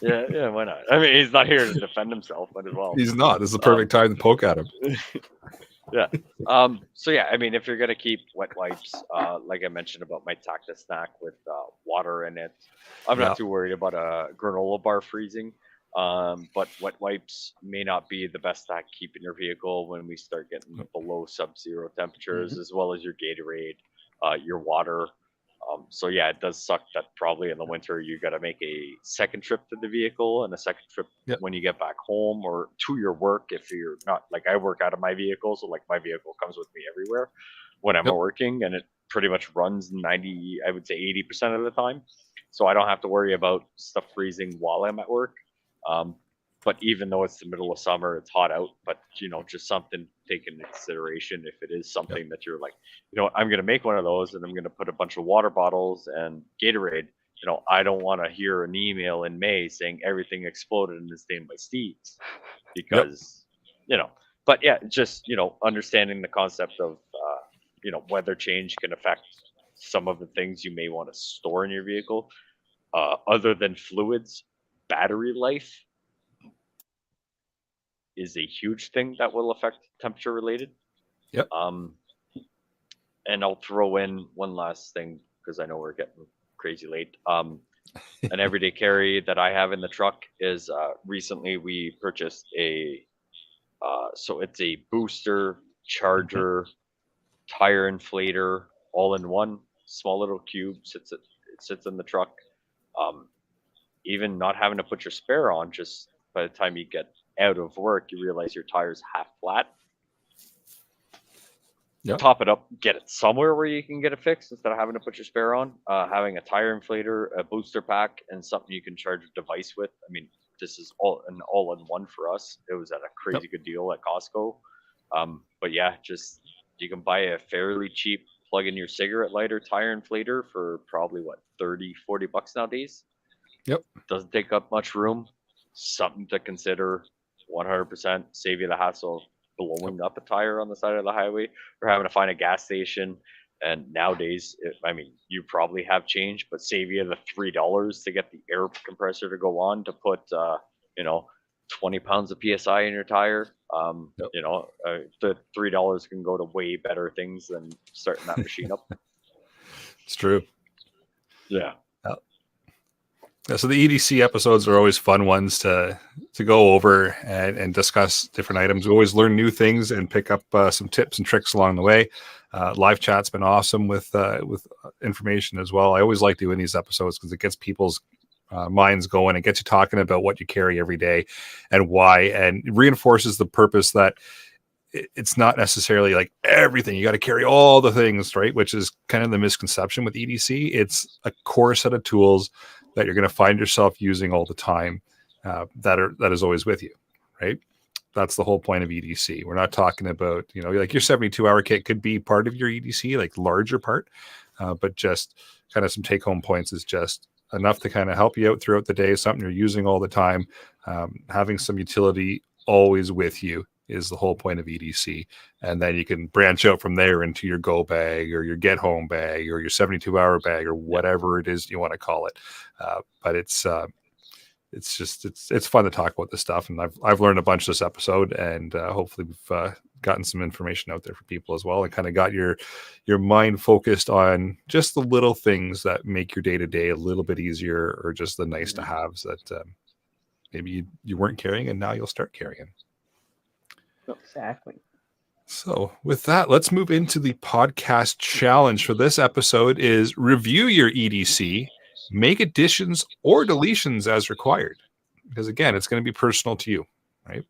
Yeah. Why not? I mean, he's not here to defend himself, but as well. He's not. This is the perfect time to poke at him. Yeah. So yeah, I mean, if you're gonna keep wet wipes, like I mentioned about my Tacta snack with water in it, I'm not too worried about a granola bar freezing. But wet wipes may not be the best at keeping your vehicle when we start getting below sub-zero temperatures, as well as your Gatorade, your water. So yeah, it does suck that probably in the winter you got to make a second trip to the vehicle and a second trip when you get back home or to your work. If you're not like I work out of my vehicle, so like my vehicle comes with me everywhere when I'm working, and it pretty much runs 90, I would say 80% of the time. So I don't have to worry about stuff freezing while I'm at work. But even though it's the middle of summer, it's hot out, but just something to take into consideration if it is something that you're like, I'm going to make one of those and I'm going to put a bunch of water bottles and Gatorade. I don't want to hear an email in May saying everything exploded and is stained by Steve's because, but yeah, just, understanding the concept of, weather change can affect some of the things you may want to store in your vehicle. Other than fluids, battery life is a huge thing that will affect temperature related. Yep. And I'll throw in one last thing because I know we're getting crazy late. An everyday carry that I have in the truck is recently we purchased so it's a booster, charger, tire inflator, all in one small little cube. It sits in the truck. Even not having to put your spare on, just by the time you get out of work, you realize your tire's half flat. Top it up, get it somewhere where you can get it fixed instead of having to put your spare on. Having a tire inflator, a booster pack, and something you can charge a device with. I mean, this is all in one for us. It was at a crazy good deal at Costco. But yeah, just you can buy a fairly cheap plug in your cigarette lighter tire inflator for probably $30-40 nowadays. Doesn't take up much room. Something to consider. 100% save you the hassle of blowing up a tire on the side of the highway or having to find a gas station. And nowadays, you probably have change, but save you the $3 to get the air compressor to go on to put 20 pounds of PSI in your tire. The $3 can go to way better things than starting that machine up. It's true. Yeah. So the EDC episodes are always fun ones to go over and discuss different items. We always learn new things and pick up some tips and tricks along the way. Live chat's been awesome with information as well. I always like doing these episodes because it gets people's minds going and gets you talking about what you carry every day and why, and reinforces the purpose that it's not necessarily like everything. You got to carry all the things, right? Which is kind of the misconception with EDC. It's a core set of tools that you're going to find yourself using all the time that is always with you, right? That's the whole point of EDC. We're not talking about, like your 72-hour kit could be part of your EDC, like larger part, but just kind of some take-home points is just enough to kind of help you out throughout the day, something you're using all the time. Having some utility always with you is the whole point of EDC. And then you can branch out from there into your go bag or your get home bag or your 72-hour bag or whatever it is you want to call it. But it's fun to talk about this stuff. And I've learned a bunch this episode, and hopefully we've gotten some information out there for people as well, and kind of got your mind focused on just the little things that make your day-to-day a little bit easier, or just the nice to haves that maybe you weren't carrying and now you'll start carrying. Exactly. So with that, let's move into the podcast challenge for this episode is review your EDC, make additions or deletions as required. Because again, it's going to be personal to you, right?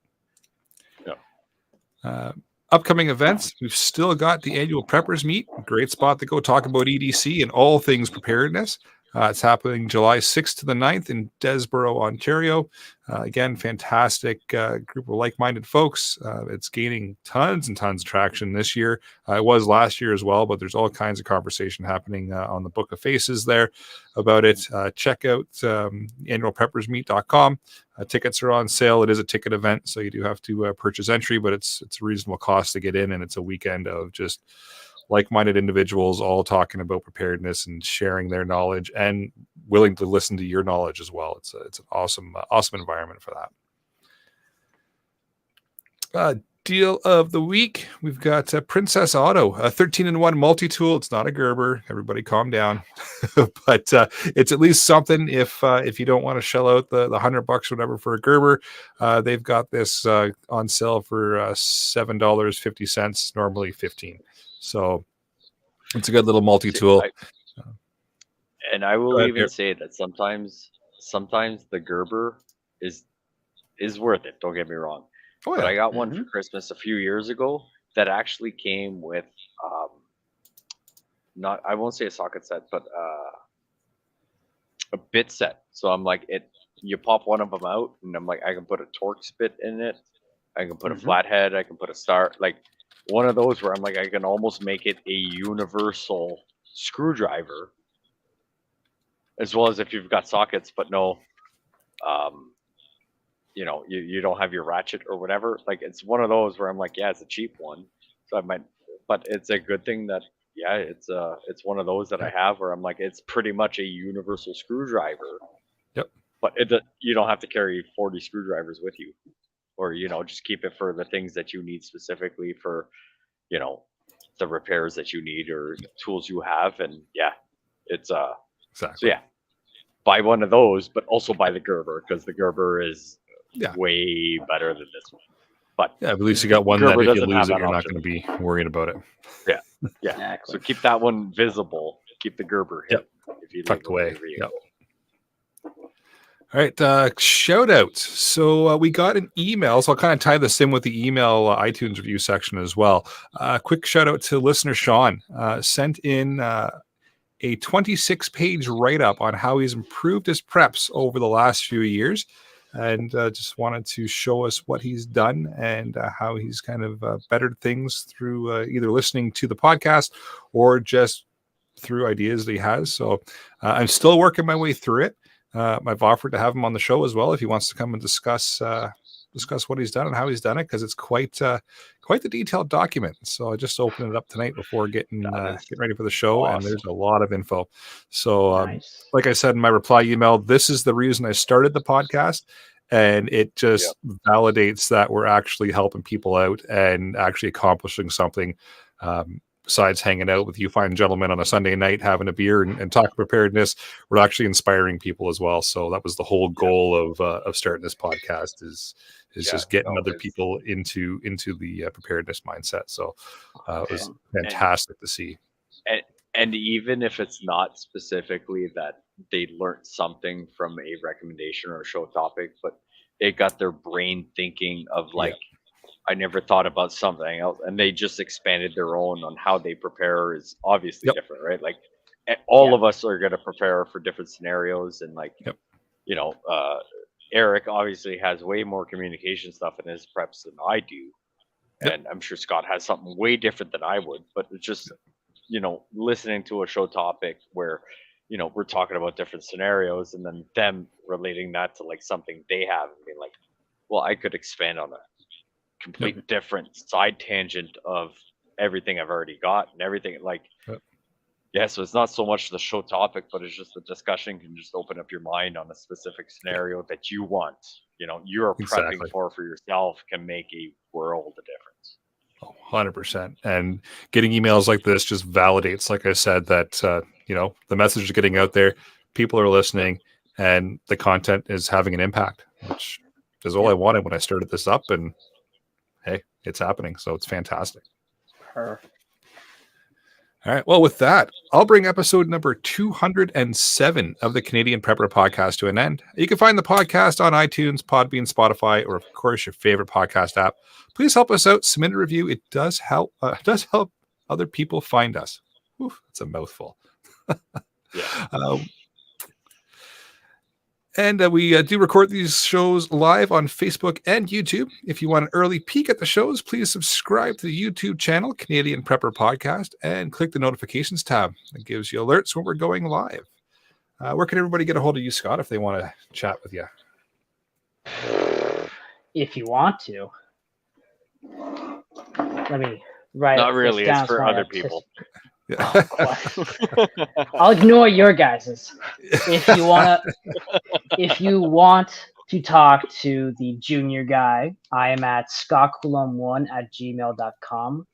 Yeah. Upcoming events, we've still got the annual Preppers Meet. Great spot to go talk about EDC and all things preparedness. It's happening July 6th to the 9th in Desborough, Ontario. Again, fantastic group of like-minded folks. It's gaining tons and tons of traction this year. It was last year as well, but there's all kinds of conversation happening on the Book of Faces there about it. Check out annualpreppersmeet.com. Tickets are on sale. It is a ticket event, so you do have to purchase entry, but it's a reasonable cost to get in, and it's a weekend of just like-minded individuals all talking about preparedness and sharing their knowledge and willing to listen to your knowledge as well. It's an awesome environment for that. Deal of the week. We've got Princess Auto, a 13-in-1 multi-tool. It's not a Gerber. Everybody calm down. But it's at least something if you don't want to shell out the $100 or whatever for a Gerber. They've got this on sale for $7.50, normally $15. So it's a good little multi-tool. And I will even say that sometimes the Gerber is worth it. Don't get me wrong. Oh, yeah. But I got one for Christmas a few years ago that actually came with I won't say a socket set, but a bit set. So I'm like, you pop one of them out, and I'm like, I can put a Torx bit in it. I can put a flathead. I can put a star. Like one of those where I'm like, I can almost make it a universal screwdriver, as well as if you've got sockets, but no, you don't have your ratchet or whatever. Like it's one of those where I'm like, yeah, it's a cheap one, so I might, but it's a good thing that it's one of those that I have where I'm like, it's pretty much a universal screwdriver. Yep. But you don't have to carry 40 screwdrivers with you, or just keep it for the things that you need specifically for, the repairs that you need or tools you have, and it's exactly. So buy one of those, but also buy the Gerber, because the Gerber is way better than this one. But at least you got one that if you lose it, you're not going to be worrying about it. Yeah. Exactly. So keep that one visible. Keep the Gerber hip if you tucked away. Yep. All right, shout outs. So we got an email, so I'll kind of tie this in with the email iTunes review section as well. Quick shout out to listener Sean. Sent in a 26-page write-up on how he's improved his preps over the last few years, and just wanted to show us what he's done and how he's kind of bettered things through either listening to the podcast or just through ideas that he has. So I'm still working my way through it. I've offered to have him on the show as well if he wants to come and discuss what he's done and how he's done it, because it's quite the detailed document. So I just opened it up tonight before getting ready for the show, and there's a lot of info. So nice. Like I said in my reply email, this is the reason I started the podcast, and it just validates that we're actually helping people out and actually accomplishing something. Besides hanging out with you fine gentlemen on a Sunday night, having a beer and talking preparedness, we're actually inspiring people as well. So that was the whole goal of starting this podcast is just getting other people into the preparedness mindset. So it was fantastic to see. And even if it's not specifically that they learned something from a recommendation or a show topic, but it got their brain thinking of like, I never thought about something else, and they just expanded their own on how they prepare is obviously different, right? Like all of us are going to prepare for different scenarios, and like, Eric obviously has way more communication stuff in his preps than I do. Yep. And I'm sure Scott has something way different than I would, but it's just, listening to a show topic where, we're talking about different scenarios and then them relating that to like something they have and being like, well, I could expand on a complete different side tangent of everything I've already got and everything like, Yep. yeah. So it's not so much the show topic, but it's just the discussion can just open up your mind on a specific scenario that you want, you're Exactly. prepping for yourself can make a world of difference. 100%. And getting emails like this just validates, like I said, that, the message is getting out there, people are listening, and the content is having an impact, which is all I wanted when I started this up. And hey, it's happening. So it's fantastic. Perfect. All right. Well, with that, I'll bring episode number 207 of the Canadian Prepper Podcast to an end. You can find the podcast on iTunes, Podbean, Spotify, or of course your favorite podcast app. Please help us out. Submit a review. It does help. Other people find us. Oof, that's a mouthful. Yeah. And we do record these shows live on Facebook and YouTube. If you want an early peek at the shows, please subscribe to the YouTube channel, Canadian Prepper Podcast, and click the notifications tab. It gives you alerts when we're going live. Where can everybody get a hold of you, Scott, if they want to chat with you? If you want to. Let me write Not this really. down It's for so I other have people. I'll ignore your guys's. If you want to talk to the junior guy, I am at scottcoulombe1@gmail.com.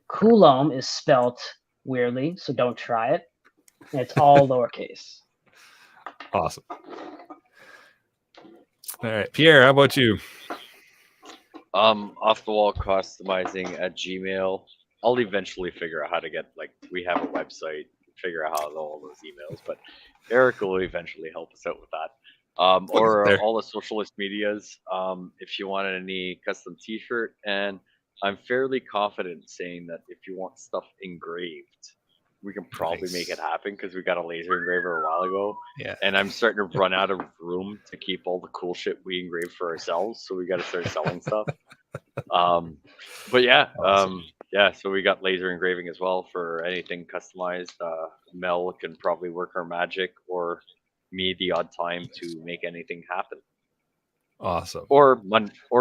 Coulombe is spelt weirdly, so don't try it. It's all lowercase. Awesome. All right, Pierre, how about you? Off the wall customizing at Gmail. I'll eventually figure out how to get we have a website, figure out how all those emails, but Eric will eventually help us out with that. Or there. all the socialist medias. If you want any custom T-shirt, and I'm fairly confident saying that if you want stuff engraved, we can probably make it happen because we got a laser engraver a while ago. Yeah. And I'm starting to run out of room to keep all the cool shit we engrave for ourselves, so we got to start selling stuff. But yeah, Awesome. yeah. So we got laser engraving as well for anything customized. Mel can probably work her magic, or me the odd time to make anything happen. Awesome. Or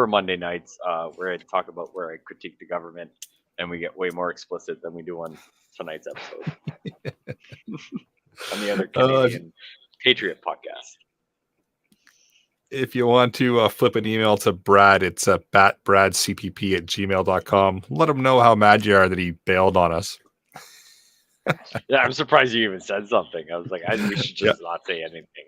Monday nights, where I talk about where I critique the government, and we get way more explicit than we do on tonight's episode. On the other Canadian Patriot podcast. If you want to flip an email to Brad, it's batbradcpp@gmail.com. Let him know how mad you are that he bailed on us. Yeah, I'm surprised you even said something. I was like, we should just not say anything.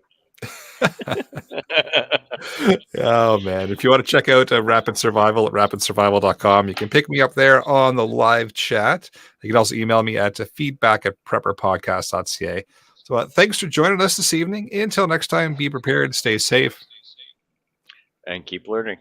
Oh, man. If you want to check out Rapid Survival at rapidsurvival.com, you can pick me up there on the live chat. You can also email me at feedback@prepperpodcast.ca. So thanks for joining us this evening. Until next time, be prepared, stay safe. And keep learning.